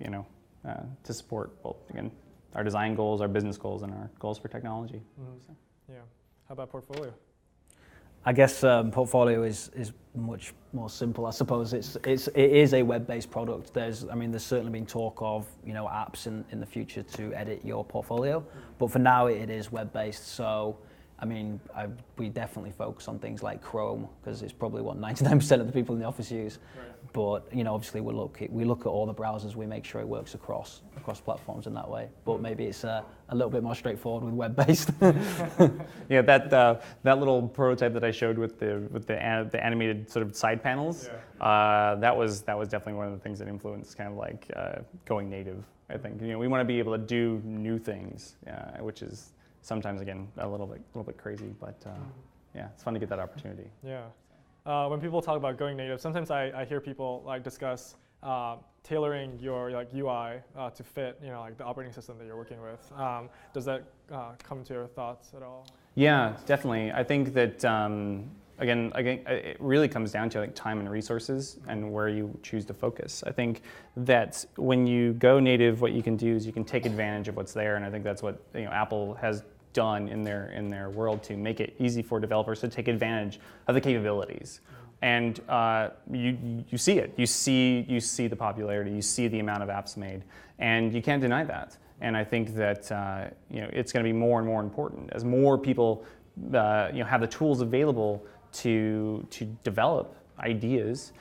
to support both, again, our design goals, our business goals, and our goals for technology. Mm-hmm. So. Yeah. How about Portfolio? I guess Portfolio is much more simple. I suppose it is a web-based product. There's certainly been talk of apps in the future to edit your portfolio, but for now it is web-based. So we definitely focus on things like Chrome because it's probably what 99% of the people in the office use. Right. But obviously we look at all the browsers. We make sure it works across platforms in that way. But maybe it's a little bit more straightforward with web-based. Yeah, that little prototype that I showed with the animated sort of side panels. Yeah. That was definitely one of the things that influenced kind of like going native. I think we want to be able to do new things, which is sometimes, again, a little bit crazy, but yeah, it's fun to get that opportunity. Yeah. When people talk about going native, sometimes I hear people discuss tailoring your UI to fit the operating system that you're working with. Does that come to your thoughts at all? Yeah, definitely. I think that again, it really comes down to time and resources and where you choose to focus. I think that when you go native, what you can do is you can take advantage of what's there, and I think that's what Apple has done in their world to make it easy for developers to take advantage of the capabilities. And you see it. You see the popularity. You see the amount of apps made, and you can't deny that. And I think that it's going to be more and more important as more people have the tools available to develop ideas.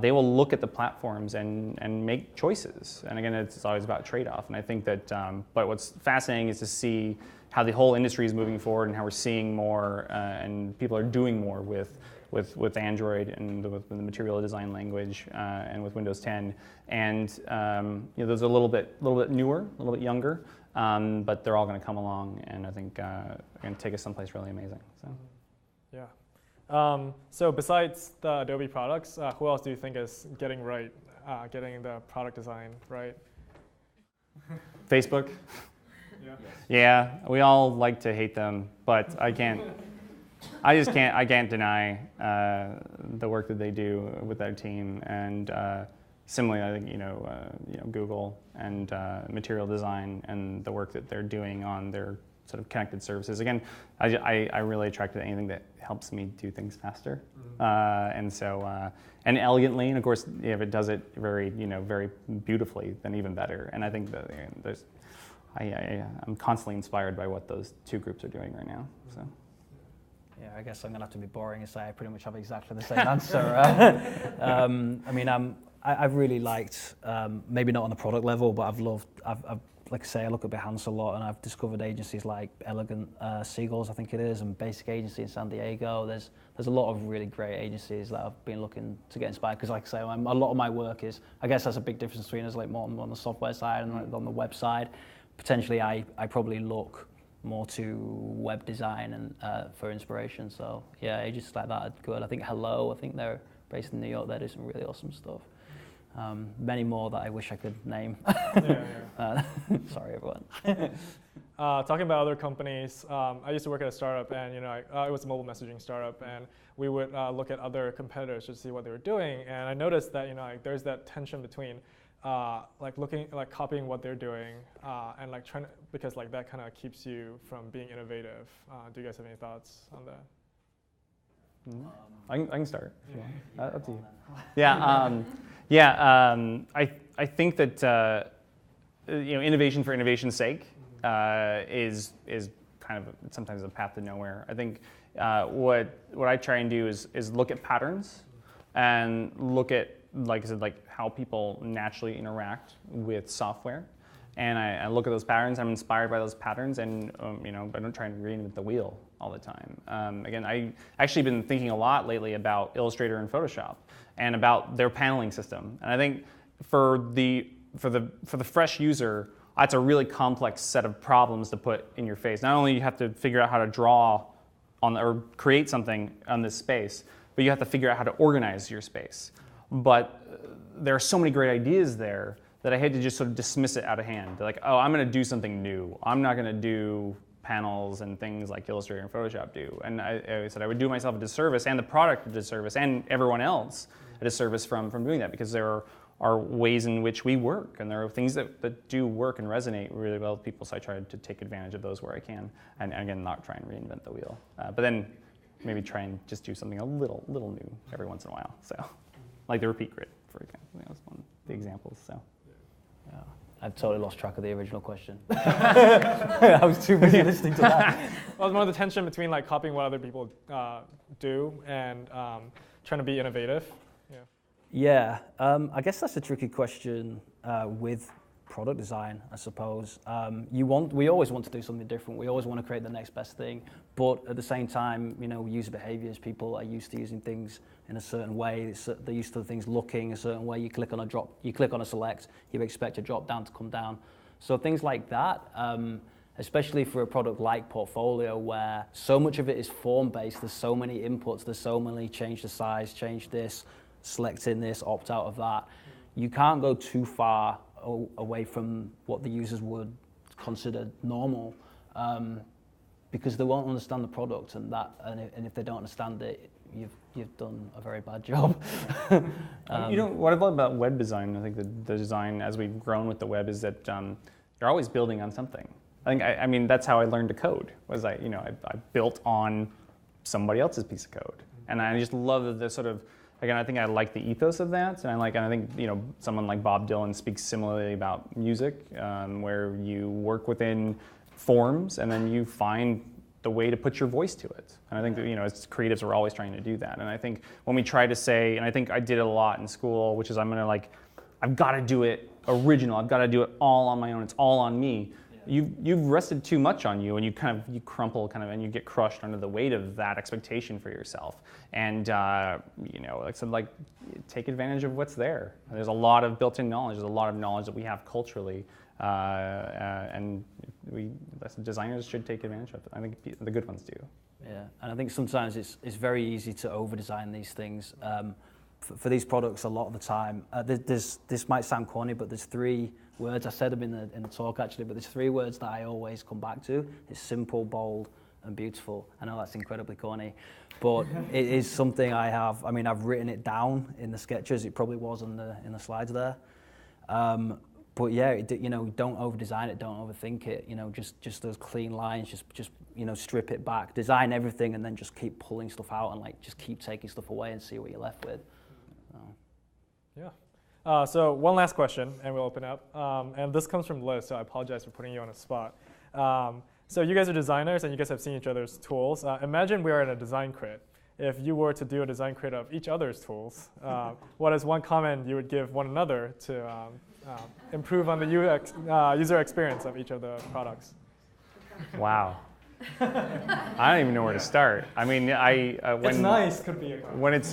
They will look at the platforms and make choices. And again, it's always about trade-off. And I think that, but what's fascinating is to see how the whole industry is moving forward and how we're seeing more and people are doing more with Android and with the material design language and with Windows 10. And those are a little bit newer, a little bit younger, but they're all going to come along and I think are going to take us someplace really amazing. So. Yeah. So besides the Adobe products, who else do you think is getting the product design right? Facebook. Yeah. Yeah, we all like to hate them, but I can't deny the work that they do with their team. And similarly, I think Google and material design and the work that they're doing on their sort of connected services. Again, I really attracted to anything that helps me do things faster, and so and elegantly. And of course, if it does it very very beautifully, then even better. And I think that I'm constantly inspired by what those two groups are doing right now. So. Yeah, I guess I'm gonna have to be boring and say I pretty much have exactly the same answer. I've really liked, maybe not on the product level, but I've like I say, I look at Behance a lot, and I've discovered agencies like Elegant Seagulls, I think it is, and Basic Agency in San Diego. There's a lot of really great agencies that I've been looking to get inspired, because like I say, a lot of my work is, I guess that's a big difference between us, like more on the software side and on the web side. Potentially, I probably look more to web design and for inspiration. So yeah, agencies like that are good. I think Hello, I think they're based in New York. They do some really awesome stuff. Many more that I wish I could name. Yeah. Sorry, everyone. Talking about other companies, I used to work at a startup, and it was a mobile messaging startup, and we would look at other competitors to see what they were doing. And I noticed that there's that tension between copying what they're doing and trying to, because that kind of keeps you from being innovative. Do you guys have any thoughts on that? I can start. Yeah. Up to you. Yeah. I think that innovation for innovation's sake is kind of sometimes a path to nowhere. I think what I try and do is look at patterns and look at, like I said, how people naturally interact with software. And I look at those patterns, I'm inspired by those patterns, and I don't try and reinvent the wheel all the time. Again, I actually been thinking a lot lately about Illustrator and Photoshop and about their paneling system. And I think for the fresh user, that's a really complex set of problems to put in your face. Not only you have to figure out how to draw on or create something on this space, but you have to figure out how to organize your space. But there are so many great ideas there that I had to just sort of dismiss it out of hand. They're like, oh, I'm going to do something new. I'm not going to do panels and things like Illustrator and Photoshop do. And I said I would do myself a disservice and the product a disservice and everyone else a disservice from doing that, because there are ways in which we work, and there are things that do work and resonate really well with people, so I try to take advantage of those where I can, and again, not try and reinvent the wheel. But then maybe try and just do something a little new every once in a while. So, like the repeat grid, for example. That was one of the examples. So. Yeah. I've totally lost track of the original question. I was too busy listening to that. Well, it's more the tension between like copying what other people do and trying to be innovative. Yeah, I guess that's a tricky question with product design, I suppose. We always want to do something different. We always want to create the next best thing, but at the same time, user behaviors. People are used to using things in a certain way. They're used to things looking a certain way. You click on a select, you expect a drop down to come down. So things like that, especially for a product like Portfolio, where so much of it is form-based. There's so many inputs. There's so many change the size, change this, select in this, opt out of that. You can't go too far away from what the users would consider normal, because they won't understand the product, and if they don't understand it, you've done a very bad job. What I love about web design, I think the design as we've grown with the web is that you're always building on something. I mean that's how I learned to code. Was I built on somebody else's piece of code, and I just love the sort of. Again, I think I like the ethos of that, and I think someone like Bob Dylan speaks similarly about music, where you work within forms and then you find the way to put your voice to it. And I think that as creatives, we're always trying to do that. And I think when we try to say, and I think I did it a lot in school, which is I've got to do it original. I've got to do it all on my own. It's all on me. You've rested too much on you, and you crumple and you get crushed under the weight of that expectation for yourself. And take advantage of what's there. There's a lot of built-in knowledge. There's a lot of knowledge that we have culturally, and designers should take advantage of it. I think the good ones do. Yeah, and I think sometimes it's very easy to over-design these things. For these products, a lot of the time, this might sound corny, but there's 3 words. I said them in the talk actually, but there's 3 words that I always come back to. It's simple, bold, and beautiful. I know that's incredibly corny, but it is something I have. I mean, I've written it down in the sketches. It probably was in the slides there. But yeah, don't over-design it, don't overthink it. Just those clean lines. Just strip it back, design everything, and then just keep pulling stuff out and just keep taking stuff away and see what you're left with. Yeah. So one last question, and we'll open up. And this comes from Liz, so I apologize for putting you on a spot. So you guys are designers, and you guys have seen each other's tools. Imagine we are in a design crit. If you were to do a design crit of each other's tools, what is one comment you would give one another to improve on the UX, user experience of each of the products? Wow. I don't even know where to start. I mean, it's nice. Could be. When it's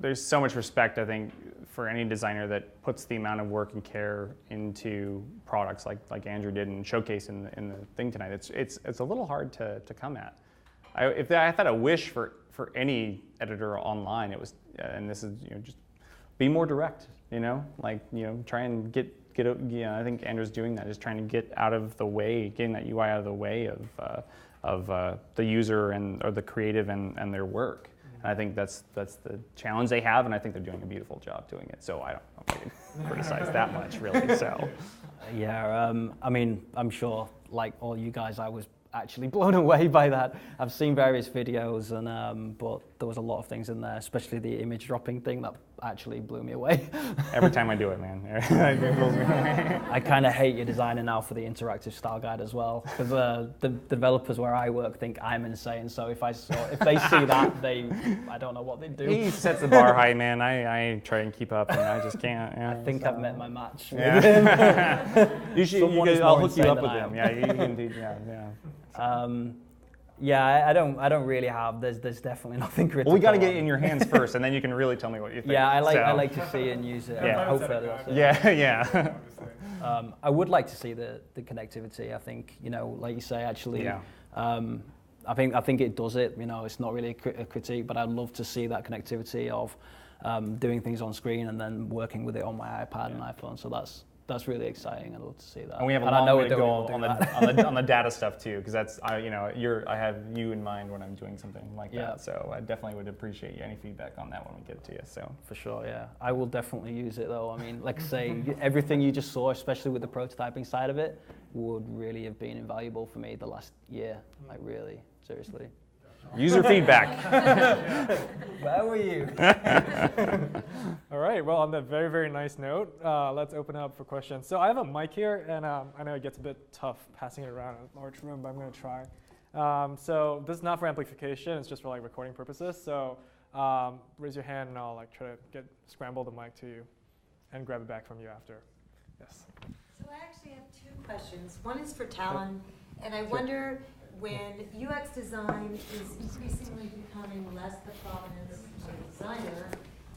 there's so much respect, I think, for any designer that puts the amount of work and care into products like Andrew did and showcase in the thing tonight. It's a little hard to come at. If I had a wish for any editor online, it was, and this is just be more direct. Try and get. I think Andrew's doing that, is trying to get out of the way, getting that UI out of the way of the user or the creative and their work. And I think that's the challenge they have, and I think they're doing a beautiful job doing it. So I don't know if I can criticize that much, really. So yeah, I mean, I'm sure, like all you guys, I was actually blown away by that. I've seen various videos, and but there was a lot of things in there, especially the image dropping thing that actually blew me away. Every time I do it, man. I kind of hate your designer now for the interactive style guide as well, because the developers where I work think I'm insane. So if they see that, I don't know what they do. He sets the bar high, man. I try and keep up, and I just can't. Yeah, I think I've met my match. Yeah. With him. You should. I'll hook you up with him. Yeah, you can. Yeah. Yeah, I don't really have. There's definitely nothing critical. Well, we got to get it in your hands first, and then you can really tell me what you think. Yeah, I like to see and use it. Yeah. Hopefully that's it. Yeah. I would like to see the connectivity. I think, like you say, actually, I think it does it. It's not really a critique, but I'd love to see that connectivity of doing things on screen and then working with it on my iPad and iPhone. So that's really exciting. I'd love to see that. And we have a long way to go on the data stuff too, because that's I have you in mind when I'm doing something like that. So I definitely would appreciate any feedback on that when we get it to you. So for sure, yeah, I will definitely use it though. I mean, like I say, everything you just saw, especially with the prototyping side of it, would really have been invaluable for me the last year. Like really, seriously. User feedback. Where were you? All right, well, on that very, very nice note, let's open up for questions. So I have a mic here, and I know it gets a bit tough passing it around in a large room, but I'm going to try. So this is not for amplification, it's just for like recording purposes. So raise your hand, and I'll try to scramble the mic to you and grab it back from you after. Yes. So I actually have two questions. One is for Talin, and I wonder, when UX design is increasingly becoming less the provenance of a designer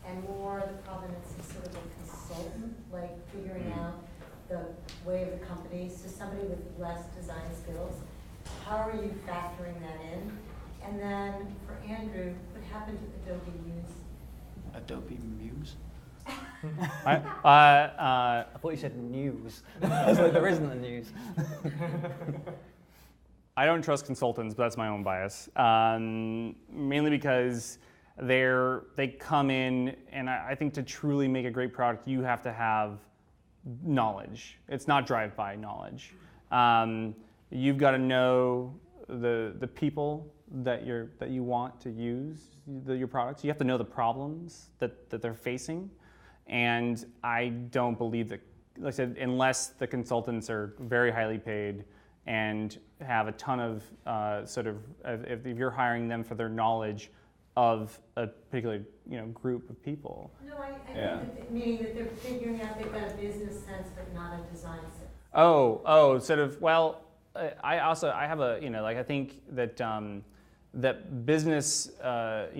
and more the provenance of sort of a consultant, like figuring out the way of the company, so somebody with less design skills, how are you factoring that in? And then for Andrew, what happened to Adobe Muse? Adobe Muse? I thought you said news. I was like, there isn't a news. I don't trust consultants, but that's my own bias. Mainly because they come in, and I think to truly make a great product, you have to have knowledge. It's not drive-by knowledge. You've got to know the people that you want to use your products. You have to know the problems that they're facing, and I don't believe that, like I said, unless the consultants are very highly paid and have a ton of if you're hiring them for their knowledge of a particular group of people. No, I think meaning that they're figuring out they've got a business sense but not a design sense. Oh, sort of. Well, I have a I think that that business that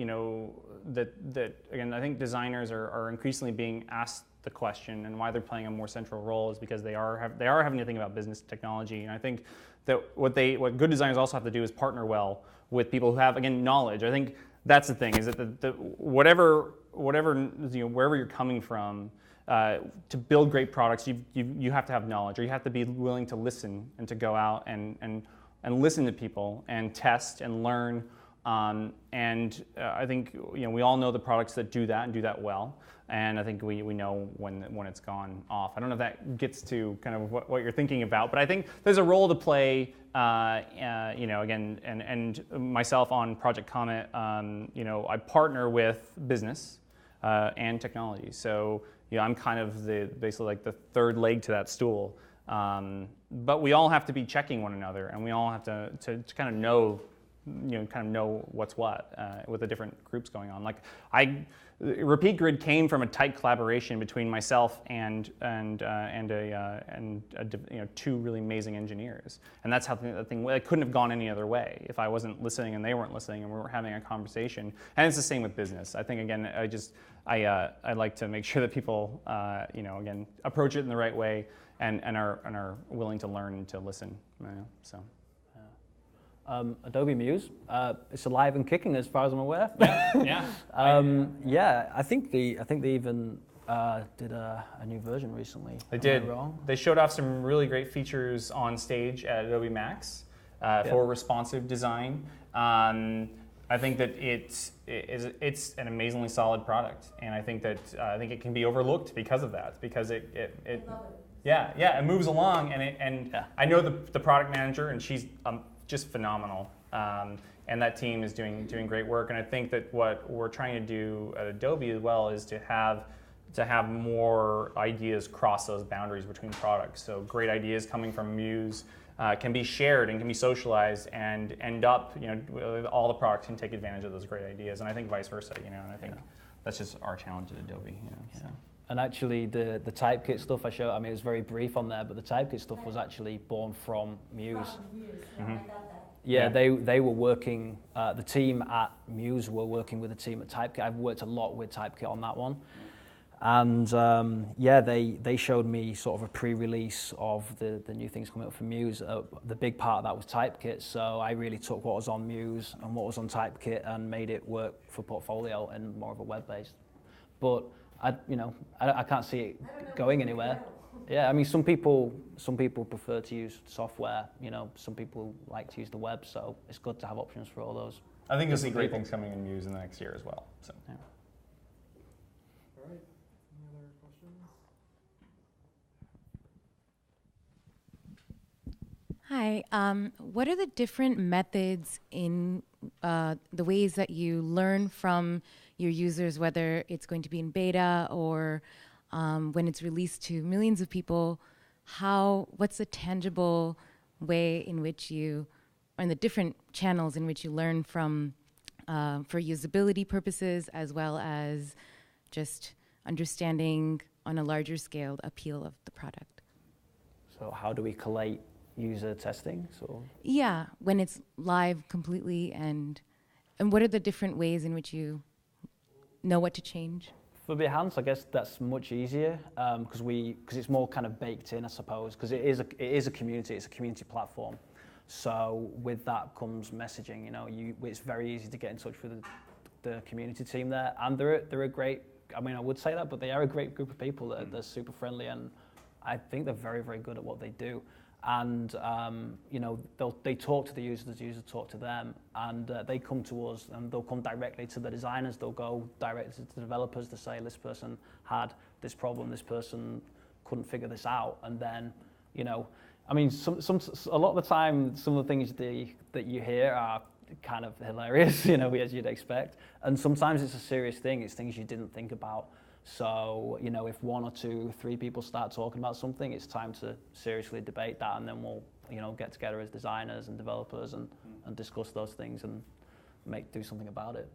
again I think designers are increasingly being asked the question, and why they're playing a more central role is because they are having to think about business technology. And I think that what good designers also have to do is partner well with people who have, again, knowledge. I think that's the thing, is that wherever you're coming from, to build great products, you have to have knowledge, or you have to be willing to listen and to go out and listen to people and test and learn. I think we all know the products that do that and do that well. And I think we know when it's gone off. I don't know if that gets to kind of what you're thinking about, but I think there's a role to play. Again, and myself on Project Comet, I partner with business and technology. So I'm kind of basically like the third leg to that stool. But we all have to be checking one another, and we all have to kind of know. What's what with the different groups going on. Repeat Grid came from a tight collaboration between myself and two really amazing engineers, and that's how the thing. It couldn't have gone any other way if I wasn't listening and they weren't listening and we were having a conversation. And it's the same with business. I think again, I like to make sure that people again approach it in the right way and are willing to learn and to listen. So. Adobe Muse, it's alive and kicking as far as I'm aware. Yeah. I think they even did a new version recently. They did. They showed off some really great features on stage at Adobe Max for responsive design. I think that it's an amazingly solid product, and I think that it can be overlooked because of that, because it moves along, and I know the product manager, and she's just phenomenal, and that team is doing great work. And I think that what we're trying to do at Adobe as well is to have more ideas cross those boundaries between products. So great ideas coming from Muse can be shared and can be socialized and end up, all the products can take advantage of those great ideas. And I think vice versa, and I think that's just our challenge at Adobe. So. And actually, the typekit stuff I showed, it was very brief on there, but the typekit stuff was actually born from Muse. I got that. Yeah, they were working, the team at Muse were working with the team at Typekit. I've worked a lot with Typekit on that one. And yeah, they showed me sort of a pre-release of the new things coming up for Muse. The big part of that was Typekit, so I really took what was on Muse and what was on Typekit and made it work for Portfolio and more of a web-based. But I can't see it going anywhere. Yeah, I mean, some people prefer to use software. Some people like to use the web, so it's good to have options for all those. I think you'll see great things coming in Muse in the next year as well. So. Yeah. All right. Any other questions? Hi. What are the different methods in the ways that you learn from your users, whether it's going to be in beta or when it's released to millions of people? What's the tangible way in which you, or in the different channels in which you learn from for usability purposes, as well as just understanding on a larger scale the appeal of the product? So how do we collate user testing? So yeah, when it's live completely, and what are the different ways in which you know what to change? For Behance, I guess that's much easier because it's more kind of baked in, I suppose, because it is a community. It's a community platform. So with that comes messaging. It's very easy to get in touch with the community team there, and they're a great. I mean, I would say that, but they are a great group of people. They're super friendly, and I think they're very, very good at what they do. And they talk to the users talk to them, and they come to us, and they'll come directly to the designers. They'll go directly to the developers to say, this person had this problem, this person couldn't figure this out, and then, I mean, a lot of the time, some of the things that you hear are kind of hilarious, as you'd expect, and sometimes it's a serious thing. It's things you didn't think about. So, if 1 or 2, 3 people start talking about something, it's time to seriously debate that, and then we'll, get together as designers and developers and discuss those things and do something about it.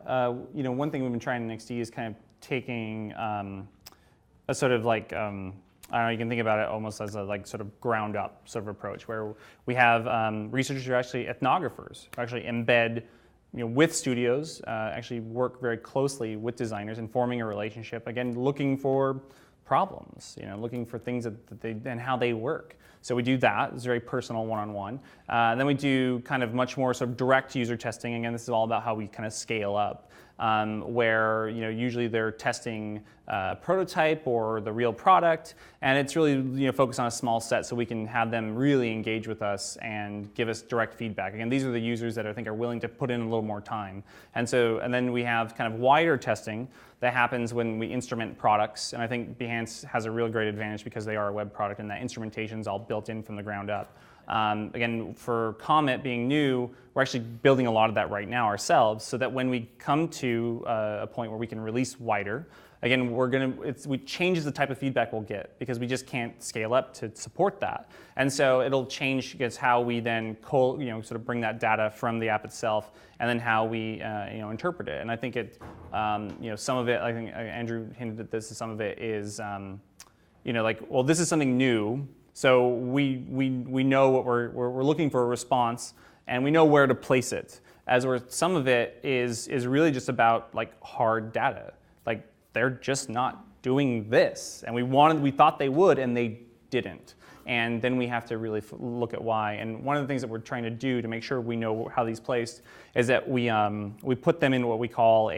One thing we've been trying in XD is kind of taking a sort of like, I don't know, you can think about it almost as a sort of ground up sort of approach, where we have researchers who are actually ethnographers, who actually embed with studios, actually work very closely with designers and forming a relationship, again, looking for problems, looking for things that they, and how they work. So we do that. It's very personal one-on-one. Then we do kind of much more sort of direct user testing. Again, this is all about how we kind of scale up, where usually they're testing a prototype or the real product, and it's really focused on a small set so we can have them really engage with us and give us direct feedback. Again, these are the users that I think are willing to put in a little more time. And then we have kind of wider testing that happens when we instrument products, and I think Behance has a real great advantage because they are a web product and that instrumentation is all built in from the ground up. Again, for Comet being new, we're actually building a lot of that right now ourselves, so that when we come to a point where we can release wider, again, it changes the type of feedback we'll get because we just can't scale up to support that. And so it'll change how we then sort of bring that data from the app itself, and then how we interpret it. And I think some of it, I think Andrew hinted at this, some of it is well, this is something new. So we know what we're looking for a response, and we know where to place it. Where some of it is really just about hard data. They're just not doing this, and we thought they would, and they didn't. And then we have to really look at why. And one of the things that we're trying to do to make sure we know how these placed is that we put them in what we call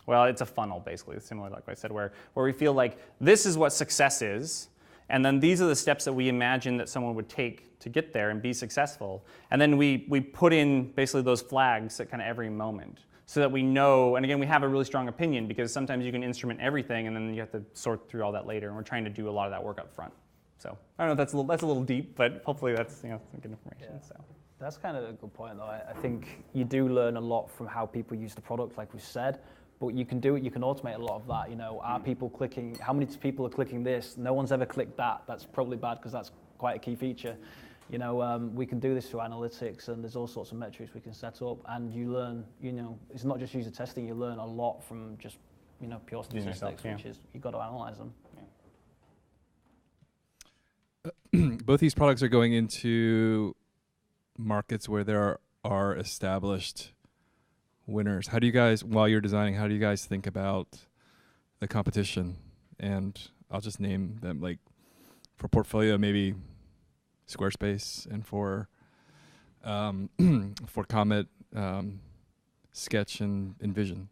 well, it's a funnel, basically, similar like I said, where we feel like this is what success is, and then these are the steps that we imagine that someone would take to get there and be successful. And then we put in basically those flags at kind of every moment, so that we know, and again, we have a really strong opinion, because sometimes you can instrument everything and then you have to sort through all that later, and we're trying to do a lot of that work up front. So I don't know if that's a little deep, but hopefully that's some good information. Yeah. So. That's kind of a good point, though. I think you do learn a lot from how people use the product, like we said. But you can automate a lot of that. Are people clicking, how many people are clicking this? No one's ever clicked that. That's probably bad, because that's quite a key feature. We can do this through analytics, and there's all sorts of metrics we can set up. And you learn, it's not just user testing, you learn a lot from just, pure statistics, which is, you've got to analyze them. both these products are going into markets where there are established winners. How do you guys, while you're designing, how do you guys think about the competition? And I'll just name them, like for Portfolio, maybe Squarespace, and for Comet, Sketch and InVision.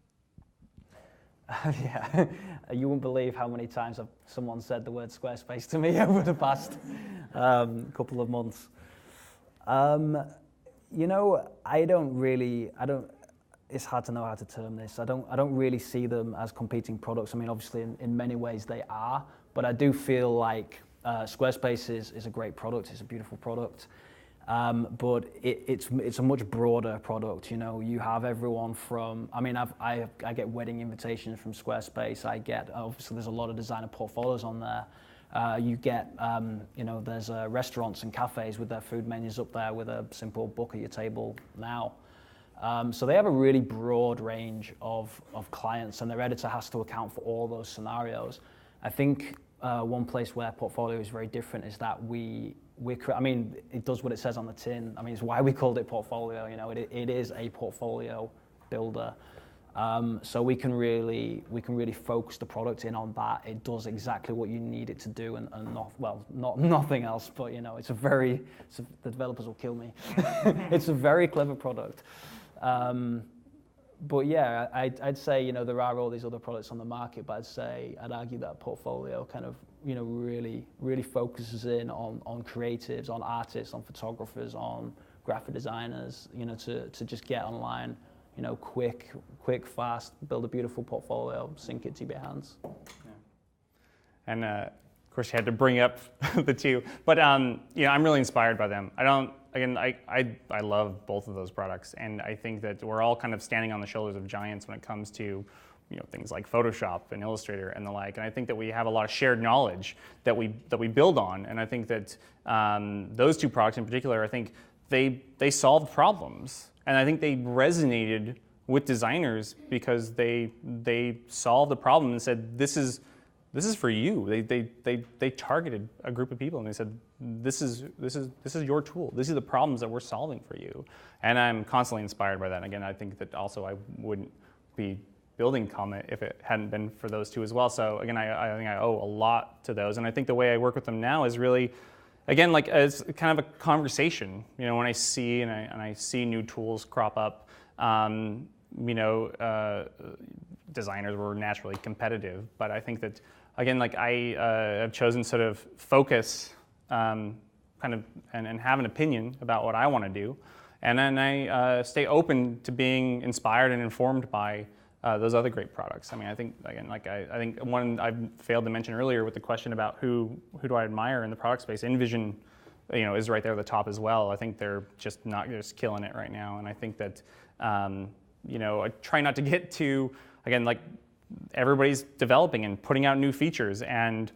Yeah, you wouldn't believe how many times someone said the word Squarespace to me over the past couple of months. You know, it's hard to know how to term this. I don't really see them as competing products. I mean, obviously in many ways they are, but I do feel like Squarespace is a great product. It's a beautiful product. But it's a much broader product. You know, you have everyone from, I mean, I get wedding invitations from Squarespace. I get, obviously there's a lot of designer portfolios on there. You get, you know, there's restaurants and cafes with their food menus up there with a simple book at your table now. So they have a really broad range of clients, and their editor has to account for all those scenarios. I think one place where Portfolio is very different is that I mean, it does what it says on the tin. I mean, it's why we called it Portfolio. You know, it is a portfolio builder. So we can really focus the product in on that. It does exactly what you need it to do, and not nothing else. But you know, the developers will kill me. It's a very clever product. But yeah, I'd say, you know, there are all these other products on the market, but I'd argue that Portfolio kind of, you know, really focuses in on creatives, on artists, on photographers, on graphic designers, you know, to just get online, you know, quick, fast, build a beautiful portfolio, sync it to your hands. Yeah. And of course, you had to bring up the two, but you know, I'm really inspired by them. I love both of those products, and I think that we're all kind of standing on the shoulders of giants when it comes to, you know, things like Photoshop and Illustrator and the like. And I think that we have a lot of shared knowledge that we build on. And I think that those two products in particular, I think they solved problems, and I think they resonated with designers because they solved the problem and said, this is for you. They targeted a group of people and they said, this is your tool. These are the problems that we're solving for you. And I'm constantly inspired by that. And again, I think that also I wouldn't be building Comet if it hadn't been for those two as well. So again, I think I owe a lot to those. And I think the way I work with them now is really, again, like as kind of a conversation. You know, when I see and I see new tools crop up, you know, designers were naturally competitive, but I think that, again, like I have chosen sort of focus kind of and have an opinion about what I want to do, and then I stay open to being inspired and informed by those other great products. I mean, I think, again, like I think one I failed to mention earlier with the question about who do I admire in the product space, InVision, you know, is right there at the top as well. I think they're just killing it right now, and I think that you know, I try not to get too, again, like everybody's developing and putting out new features, and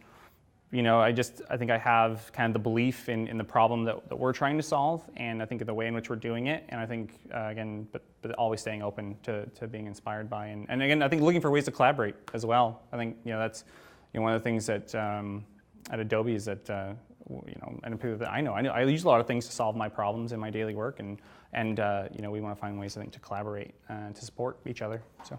you know, I think I have kind of the belief in the problem that we're trying to solve, and I think of the way in which we're doing it, and I think again, but always staying open to being inspired by, and again, I think looking for ways to collaborate as well. I think, you know, that's, you know, one of the things that at Adobe is that you know, and people that I know I use a lot of things to solve my problems in my daily work, and you know, we want to find ways, I think, to collaborate and to support each other. So.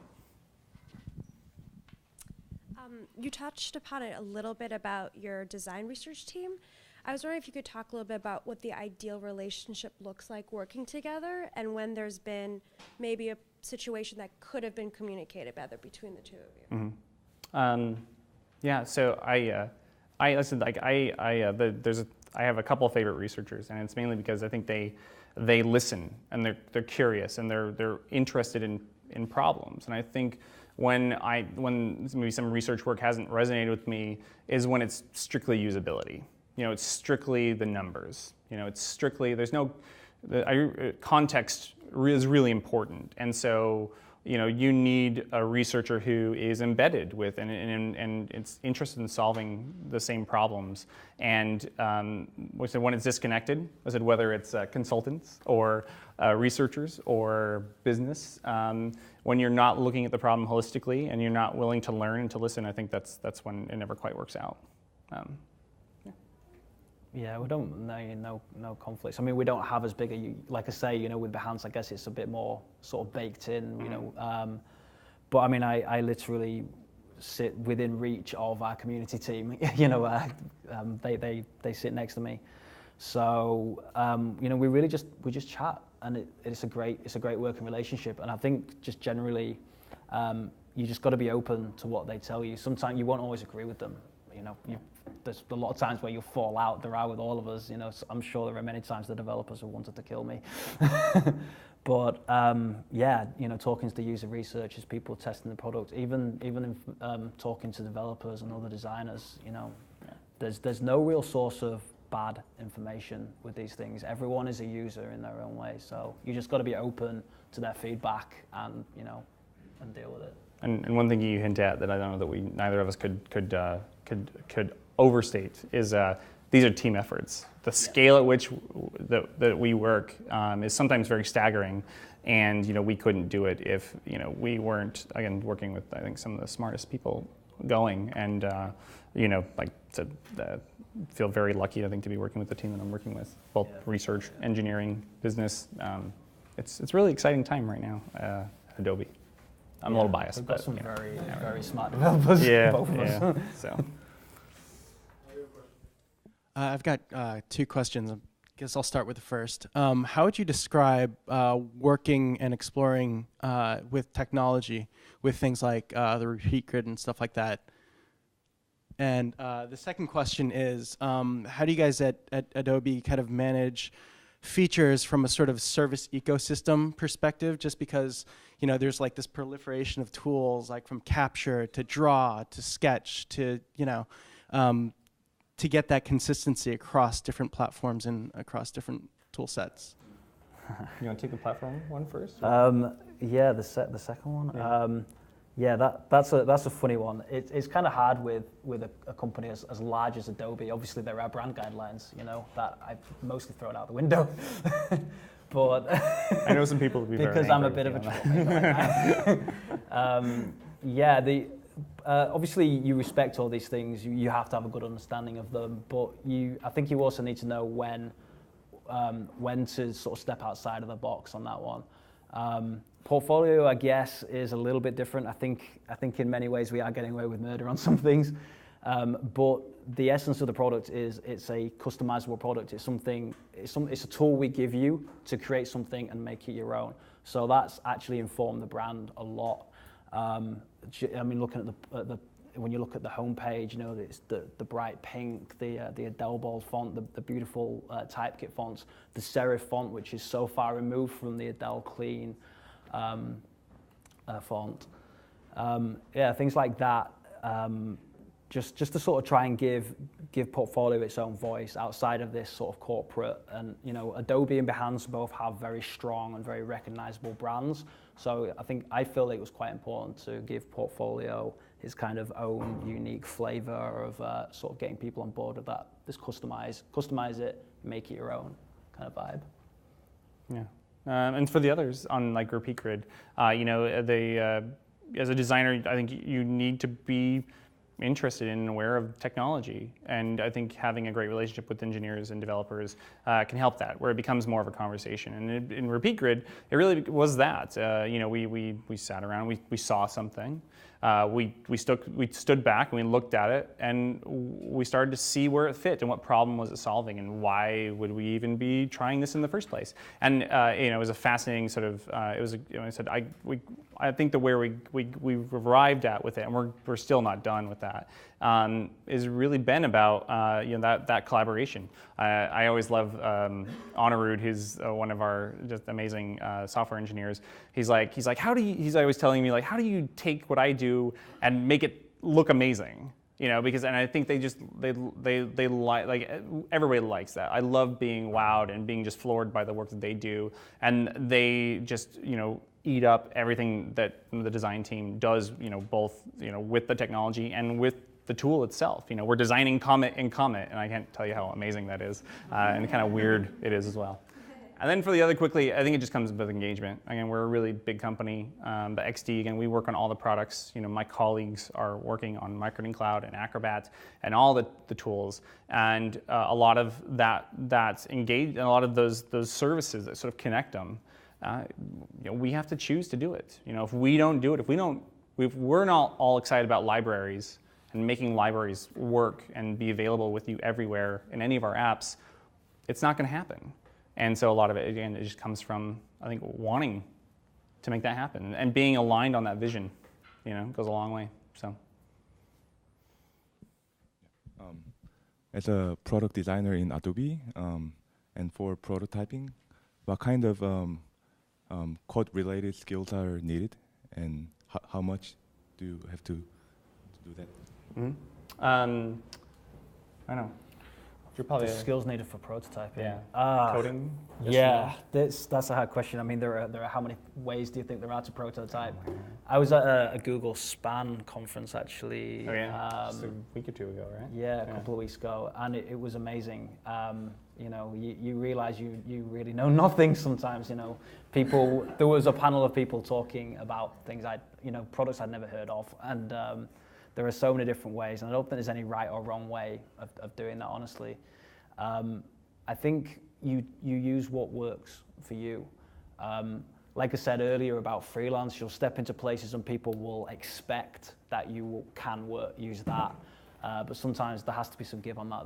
You touched upon it a little bit about your design research team. I was wondering if you could talk a little bit about what the ideal relationship looks like working together, and when there's been maybe a situation that could have been communicated better between the two of you. Mm-hmm. Yeah. So I listen. Like I have a couple of favorite researchers, and it's mainly because I think they listen and they're curious and they're interested in problems, and I think. When maybe some research work hasn't resonated with me is when it's strictly usability. You know, it's strictly the numbers. You know, it's strictly, context is really important. And so, you know, you need a researcher who is embedded with and it's interested in solving the same problems. And when it's disconnected, I said whether it's consultants or researchers or business, when you're not looking at the problem holistically and you're not willing to learn and to listen, I think that's when it never quite works out. Yeah. Yeah, we don't, no conflicts. I mean, we don't have as big a, like I say, you know, with Behance, I guess it's a bit more sort of baked in, you know. But I mean, I literally sit within reach of our community team. You know, they sit next to me. So you know, we just chat, and it's a great working relationship. And I think just generally, you just got to be open to what they tell you. Sometimes you won't always agree with them. You know, there's a lot of times where you'll fall out. There are with all of us. You know, so I'm sure there are many times the developers have wanted to kill me. But yeah, you know, talking to the user researchers, people testing the product, even talking to developers and other designers, you know, there's no real source of bad information with these things. Everyone is a user in their own way, so you just got to be open to their feedback and, you know, and deal with it. And one thing you hint at that I don't know that neither of us could overstate is these are team efforts. The scale at which that we work is sometimes very staggering, and you know, we couldn't do it if, you know, we weren't, again, working with, I think, some of the smartest people going, and you know, like to feel very lucky, I think, to be working with the team that I'm working with, both research, engineering, business. It's a really exciting time right now at Adobe. I'm a little biased. We've got but, some you know, very smart developers, both of us. So. I've got 2 questions. I guess I'll start with the first. How would you describe working and exploring with technology, with things like the repeat grid and stuff like that? And the second question is, how do you guys at Adobe kind of manage features from a sort of service ecosystem perspective? Just because, you know, there's like this proliferation of tools, like from Capture to Draw to Sketch to, you know, to get that consistency across different platforms and across different tool sets. You want to take the platform one first? Yeah, the second one. Yeah, that's a funny one. It's kind of hard with a company as large as Adobe. Obviously, there are brand guidelines, you know, that I've mostly thrown out the window. But I know some people will be because I'm a bit of a troublemaker. Yeah, obviously you respect all these things. You have to have a good understanding of them, but I think you also need to know when to sort of step outside of the box on that one. Portfolio, I guess, is a little bit different. I think in many ways we are getting away with murder on some things, but the essence of the product is it's a customizable product. It's a tool we give you to create something and make it your own. So that's actually informed the brand a lot. I mean, looking at when you look at the homepage, you know, it's the bright pink, the Adele font, the beautiful typekit fonts, the serif font, which is so far removed from the Adele clean font. Yeah, things like that. Just to sort of try and give Portfolio its own voice outside of this sort of corporate. And you know, Adobe and Behance both have very strong and very recognizable brands. So I feel it was quite important to give Portfolio his kind of own unique flavor of sort of getting people on board with that. Just customize it, make it your own kind of vibe. Yeah. And for the others on like Repeat Grid, you know, as a designer, I think you need to be interested in and aware of technology, and I think having a great relationship with engineers and developers can help that, where it becomes more of a conversation. And in Repeat Grid, it really was that. You know, we sat around, we saw something, we stood back and we looked at it, and we started to see where it fit and what problem was it solving, and why would we even be trying this in the first place. And you know, it was a fascinating sort of. It was. I said I think that where we've arrived at with it, and we're still not done with that, is really been about you know, that collaboration. I always love Anirudh, who's one of our just amazing software engineers. He's like how do you? He's always telling me like, how do you take what I do and make it look amazing? You know, because, and I think they like everybody likes that. I love being wowed and being just floored by the work that they do, and they just, you know, eat up everything that the design team does, you know, both, you know, with the technology and with the tool itself. You know, we're designing Comet in Comet, and I can't tell you how amazing that is, and kind of weird it is as well. And then for the other quickly, I think it just comes with engagement. Again, we're a really big company. The XD, again, we work on all the products. My colleagues are working on Marketing Cloud and Acrobat and all the tools. And a lot of that's engaged, and a lot of those services that sort of connect them, we have to choose to do it. If we don't do it, if we're not all excited about libraries and making libraries work and be available with you everywhere in any of our apps, it's not going to happen. And so a lot of it, again, it just comes from, I think, wanting to make that happen and being aligned on that vision, goes a long way. So, as a product designer in Adobe, and for prototyping, what kind of code-related skills are needed, and how much do you have to do that? I know. You're probably The skills needed for prototyping. Yeah. Coding. Yeah, that's a hard question. I mean, there are how many ways do you think there are to prototype? I was at a Google Span conference actually. Oh yeah. Just a week or two ago, right? Yeah, a couple of weeks ago, and it was amazing. You realize you really know nothing sometimes. People. There was a panel of people talking about things products I'd never heard of, and there are so many different ways, and I don't think there's any right or wrong way of doing that, honestly. I think you use what works for you. Like I said earlier about freelance, you'll step into places and people will expect that you can use that. But sometimes there has to be some give on that.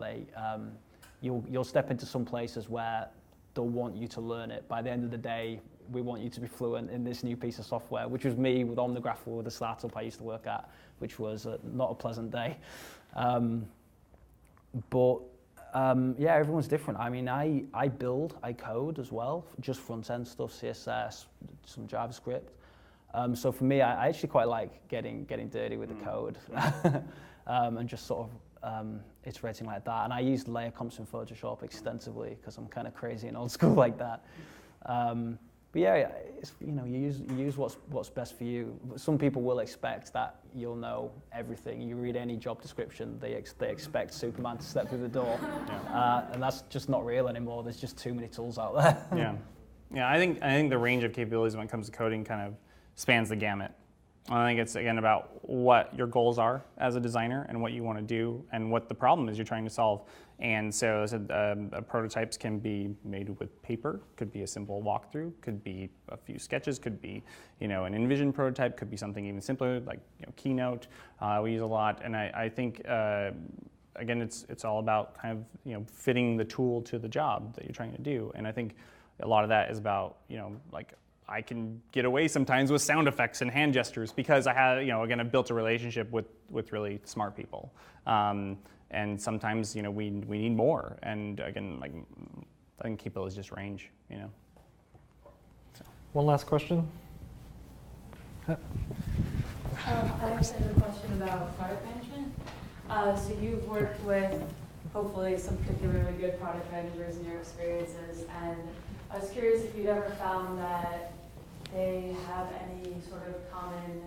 You'll step into some places where they'll want you to learn it. By the end of the day, we want you to be fluent in this new piece of software, which was me with Omnigraph, with the startup I used to work at, which was not a pleasant day. Everyone's different. I mean, I code as well, just front-end stuff, CSS, some JavaScript. So for me, I actually quite like getting dirty with the code and just sort of iterating like that. And I used layer comps in Photoshop extensively because I'm kind of crazy and old school like that. But yeah, you use what's best for you. Some people will expect that you'll know everything. You read any job description, they expect Superman to step through the door, and that's just not real anymore. There's just too many tools out there. Yeah. I think the range of capabilities when it comes to coding kind of spans the gamut. I think it's, again, about what your goals are as a designer and what you want to do and what the problem is you're trying to solve. And so prototypes can be made with paper, could be a simple walkthrough, could be a few sketches, could be an InVision prototype, could be something even simpler like Keynote. We use a lot, and I think again it's all about kind of fitting the tool to the job that you're trying to do. And I think a lot of that is about I can get away sometimes with sound effects and hand gestures because I have, again, I've built a relationship with really smart people. And sometimes, we need more. And again, I think capabilities just range, So. One last question. I actually have a question about product management. So you've worked with, hopefully, some particularly good product managers in your experiences, and I was curious if you'd ever found that they have any sort of common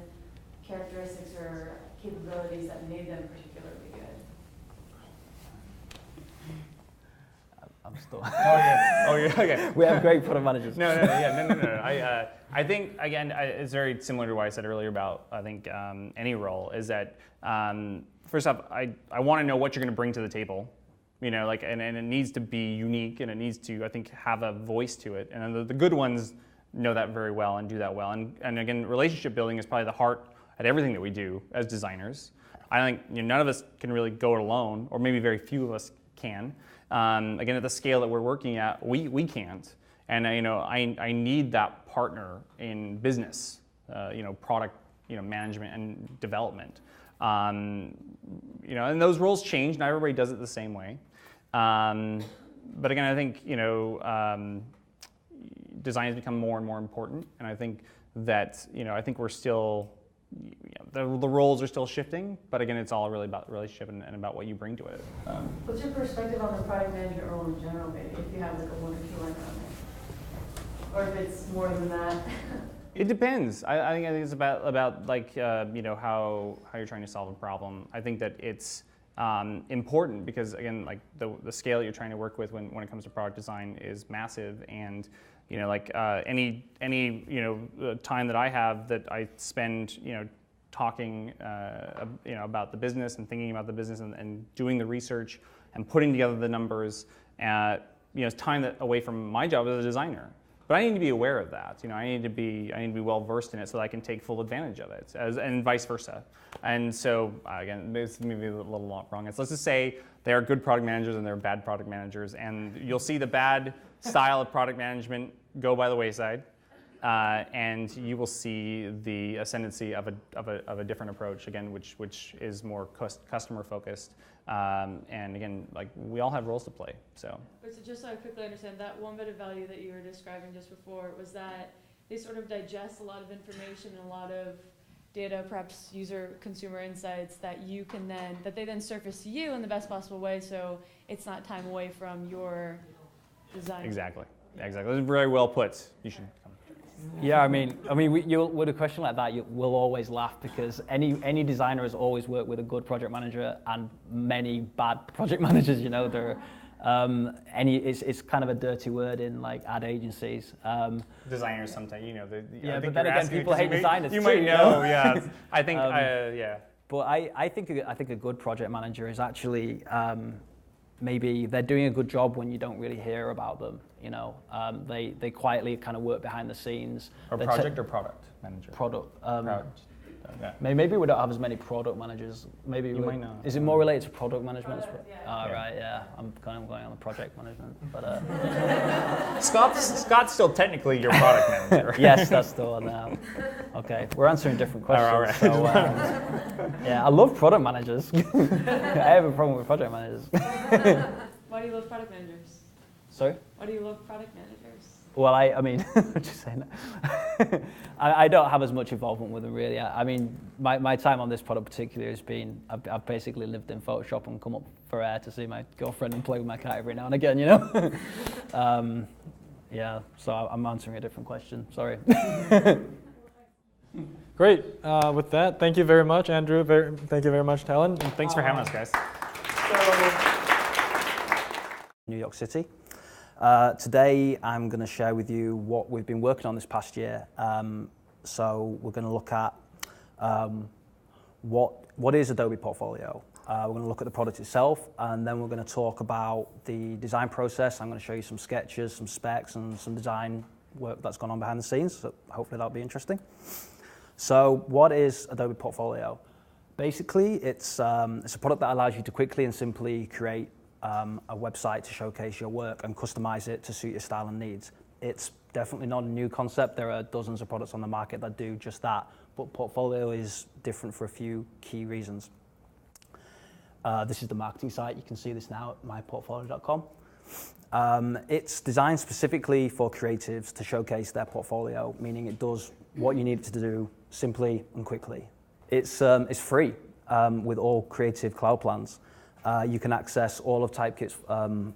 characteristics or capabilities that made them particularly good. I'm still. Oh yeah. Okay. We have great product managers. No. I think, again, it's very similar to what I said earlier about, I think, any role, is that, first off, I want to know what you're going to bring to the table, and it needs to be unique, and it needs to, I think, have a voice to it. And the good ones know that very well and do that well. And again, relationship building is probably the heart at everything that we do as designers. I think none of us can really go it alone, or maybe very few of us can. Again, at the scale that we're working at, we can't. And I need that partner in business, product, management and development. And those roles change. Not everybody does it the same way. But again, I think design has become more and more important, and I think that I think we're still the roles are still shifting, but again, it's all really about relationship and about what you bring to it. What's your perspective on the product management role in general, maybe, if you have like a 1 or 2 line on it, or if it's more than that? It depends. I think it's about like how you're trying to solve a problem. I think that it's important because again, like the scale you're trying to work with when it comes to product design is massive, and like any time that I have that I spend talking about the business and thinking about the business and doing the research and putting together the numbers, it's time that away from my job as a designer. But I need to be aware of that. I need to be well versed in it so that I can take full advantage of it, and vice versa. And so again, it's maybe a little wrong. Let's just say there are good product managers and there are bad product managers, and you'll see the bad style of product management go by the wayside, and you will see the ascendancy of a different approach again, which is more customer focused. And again, like we all have roles to play. So just so I quickly understand, that one bit of value that you were describing just before was that they sort of digest a lot of information and a lot of data, perhaps consumer insights that they then surface to you in the best possible way. So it's not time away from your design. Exactly. Very well put. You should come. Yeah, with a question like that, we'll always laugh because any designer has always worked with a good project manager and many bad project managers. It's kind of a dirty word in like ad agencies. Designers sometimes, but then again, people hate designers. You might know, yeah. I think, yeah. But I think a good project manager is actually maybe they're doing a good job when you don't really hear about them. They quietly kind of work behind the scenes. Or project or product manager? Product. Product. Yeah. Maybe we don't have as many product managers. Maybe you might know. Is it more related to product management? Yeah. Right, yeah. I'm kind of going on the project management, but Scott's still technically your product manager. Yes, that's the one now. Okay, we're answering different questions. All right. So, yeah, I love product managers. I have a problem with project managers. Why do you love product managers? Sorry? Why do you love product managers? Well, just saying that. I don't have as much involvement with them really. My time on this product particularly has been, I've basically lived in Photoshop and come up for air to see my girlfriend and play with my cat every now and again, Yeah, so I'm answering a different question, sorry. Great. With that, thank you very much, Andrew. Thank you very much, Talin. And thanks for having us, guys. New York City. Today I'm going to share with you what we've been working on this past year. So we're going to look at what is Adobe Portfolio. We're going to look at the product itself, and then we're going to talk about the design process. I'm going to show you some sketches, some specs, and some design work that's gone on behind the scenes. So hopefully that'll be interesting. So what is Adobe Portfolio? Basically, it's a product that allows you to quickly and simply create a website to showcase your work and customize it to suit your style and needs. It's definitely not a new concept. There are dozens of products on the market that do just that, but Portfolio is different for a few key reasons. This is the marketing site. You can see this now at myportfolio.com. It's designed specifically for creatives to showcase their portfolio, meaning it does what you need it to do simply and quickly. It's free with all Creative Cloud plans. You can access all of Typekit's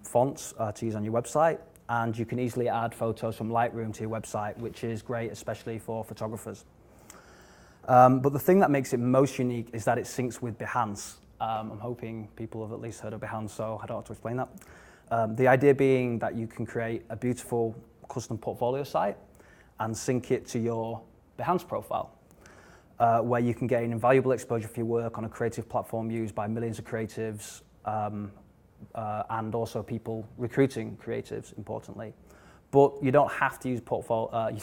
fonts to use on your website, and you can easily add photos from Lightroom to your website, which is great, especially for photographers. But the thing that makes it most unique is that it syncs with Behance. I'm hoping people have at least heard of Behance, so I don't have to explain that. The idea being that you can create a beautiful custom portfolio site and sync it to your Behance profile, where you can gain invaluable exposure for your work on a creative platform used by millions of creatives and also people recruiting creatives, importantly. But you don't have to use Portfolio.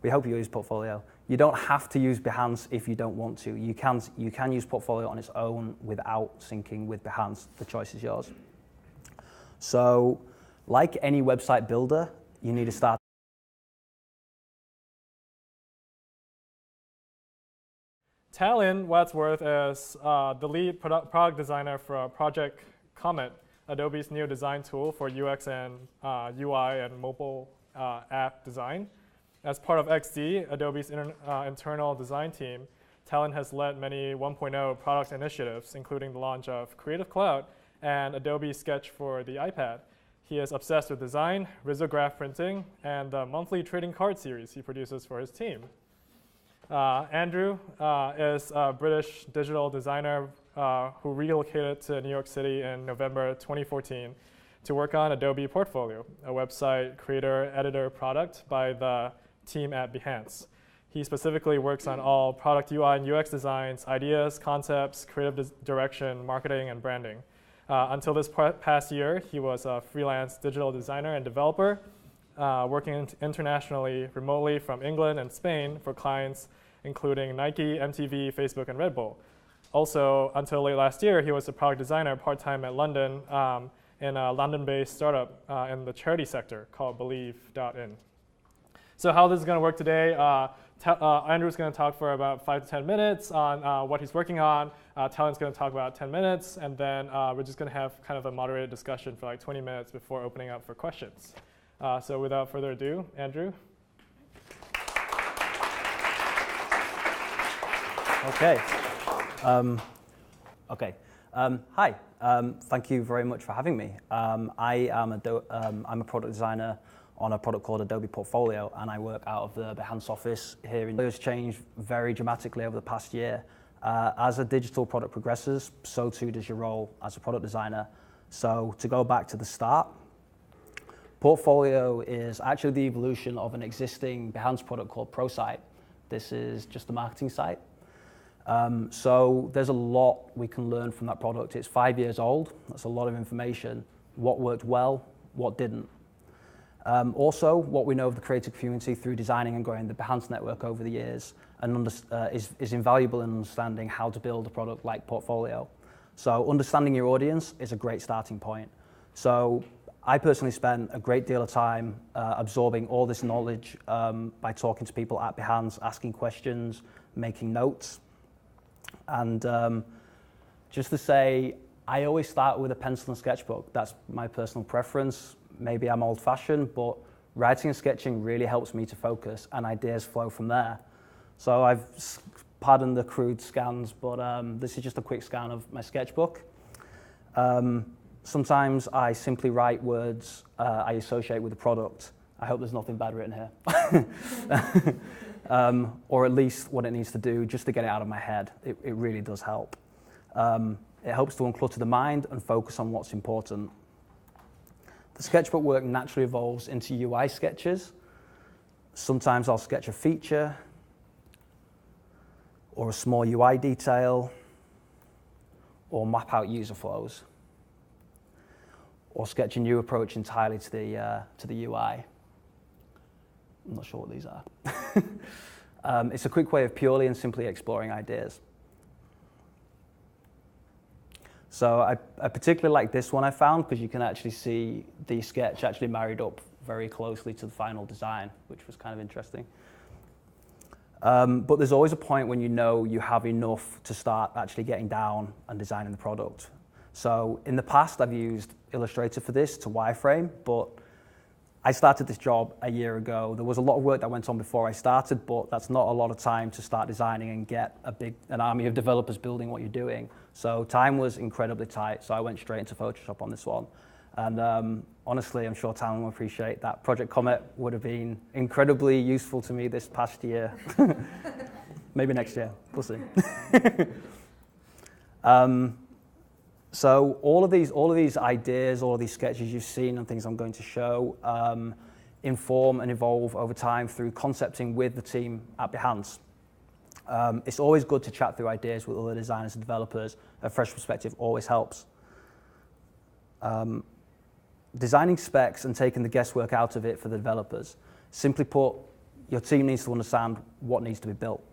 We hope you use Portfolio. You don't have to use Behance if you don't want to. You can use Portfolio on its own without syncing with Behance. The choice is yours. So, like any website builder, you need to start. Talin Wadsworth is the lead product designer for Project Comet, Adobe's new design tool for UX and UI and mobile app design. As part of XD, Adobe's internal design team, Talin has led many 1.0 product initiatives, including the launch of Creative Cloud and Adobe Sketch for the iPad. He is obsessed with design, risograph printing, and the monthly trading card series he produces for his team. Andrew is a British digital designer who relocated to New York City in November 2014 to work on Adobe Portfolio, a website creator, editor product by the team at Behance. He specifically works on all product UI and UX designs, ideas, concepts, creative direction, marketing, and branding. Until this past year, he was a freelance digital designer and developer, working internationally, remotely from England and Spain for clients including Nike, MTV, Facebook, and Red Bull. Also, until late last year, he was a product designer part-time at London in a London-based startup in the charity sector called Believe.in. So how this is going to work today, Andrew's going to talk for about 5 to 10 minutes on what he's working on. Talin's going to talk about 10 minutes, and then we're just going to have kind of a moderated discussion for like 20 minutes before opening up for questions. So without further ado, Andrew. Okay. Hi. Thank you very much for having me. I'm a product designer on a product called Adobe Portfolio, and I work out of the Behance office here. It has changed very dramatically over the past year. As a digital product progresses, so too does your role as a product designer. So to go back to the start, Portfolio is actually the evolution of an existing Behance product called ProSite. This is just a marketing site. So there's a lot we can learn from that product. It's 5 years old. That's a lot of information. What worked well, what didn't. Also, what we know of the creative community through designing and growing the Behance network over the years and is invaluable in understanding how to build a product like Portfolio. So understanding your audience is a great starting point. So I personally spent a great deal of time absorbing all this knowledge by talking to people at Behance, asking questions, making notes. And just to say, I always start with a pencil and sketchbook. That's my personal preference. Maybe I'm old-fashioned, but writing and sketching really helps me to focus, and ideas flow from there. So pardon the crude scans, but this is just a quick scan of my sketchbook. Sometimes I simply write words I associate with the product. I hope there's nothing bad written here. Or at least what it needs to do just to get it out of my head. It really does help. It helps to unclutter the mind and focus on what's important. The sketchbook work naturally evolves into UI sketches. Sometimes I'll sketch a feature or a small UI detail or map out user flows or sketch a new approach entirely to the UI. I'm not sure what these are. It's a quick way of purely and simply exploring ideas. So I particularly like this one I found because you can actually see the sketch actually married up very closely to the final design, which was kind of interesting. But there's always a point when you know you have enough to start actually getting down and designing the product. So in the past, I've used Illustrator for this to wireframe, but I started this job a year ago. There was a lot of work that went on before I started, but that's not a lot of time to start designing and get an army of developers building what you're doing. So time was incredibly tight, so I went straight into Photoshop on this one. And honestly, I'm sure Talin will appreciate that Project Comet would have been incredibly useful to me this past year. Maybe next year, we'll see. So all of these ideas, all of these sketches you've seen and things I'm going to show inform and evolve over time through concepting with the team at Behance. It's always good to chat through ideas with other designers and developers. A fresh perspective always helps. Designing specs and taking the guesswork out of it for the developers. Simply put, your team needs to understand what needs to be built.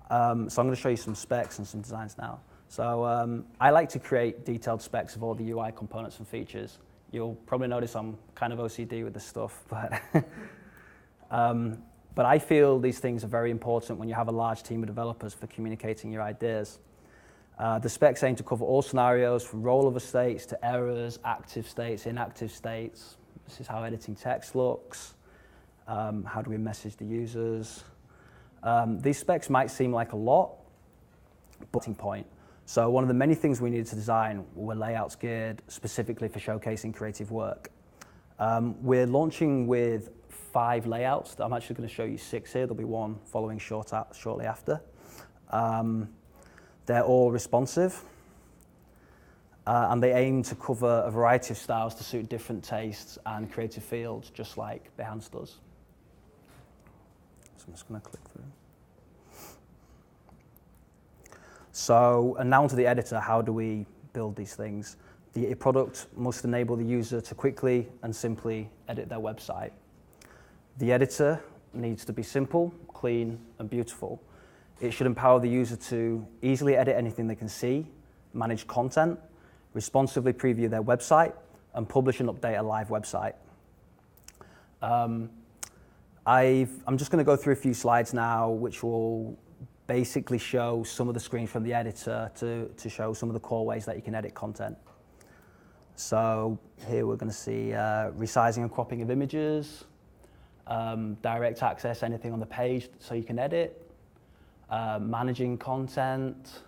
So I'm going to show you some specs and some designs now. So I like to create detailed specs of all the UI components and features. You'll probably notice I'm kind of OCD with this stuff, but I feel these things are very important when you have a large team of developers for communicating your ideas. The specs aim to cover all scenarios from rollover states to errors, active states, inactive states. This is how editing text looks. How do we message the users? These specs might seem like a lot, but point. So one of the many things we needed to design were layouts geared specifically for showcasing creative work. We're launching with 5 layouts. I'm actually going to show you 6 here. There'll be one following shortly after. They're all responsive, and they aim to cover a variety of styles to suit different tastes and creative fields, just like Behance does. So I'm just going to click through. So, and now onto the editor. How do we build these things? The product must enable the user to quickly and simply edit their website. The editor needs to be simple, clean, and beautiful. It should empower the user to easily edit anything they can see, manage content, responsively preview their website, and publish and update a live website. I'm just going to go through a few slides now, which will basically show some of the screens from the editor to show some of the core ways that you can edit content. So here we're going to see resizing and cropping of images, direct access, anything on the page so you can edit, managing content,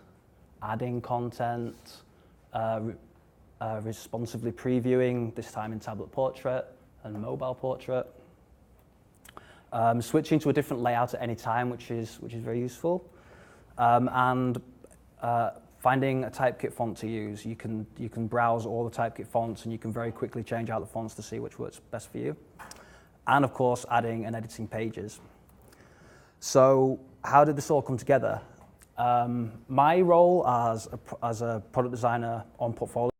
adding content, responsively previewing, this time in tablet portrait and mobile portrait. Switching to a different layout at any time, which is very useful, and finding a typekit font to use. You can browse all the typekit fonts, and you can very quickly change out the fonts to see which works best for you. And of course, adding and editing pages. So, how did this all come together? My role as a product designer on Portfolio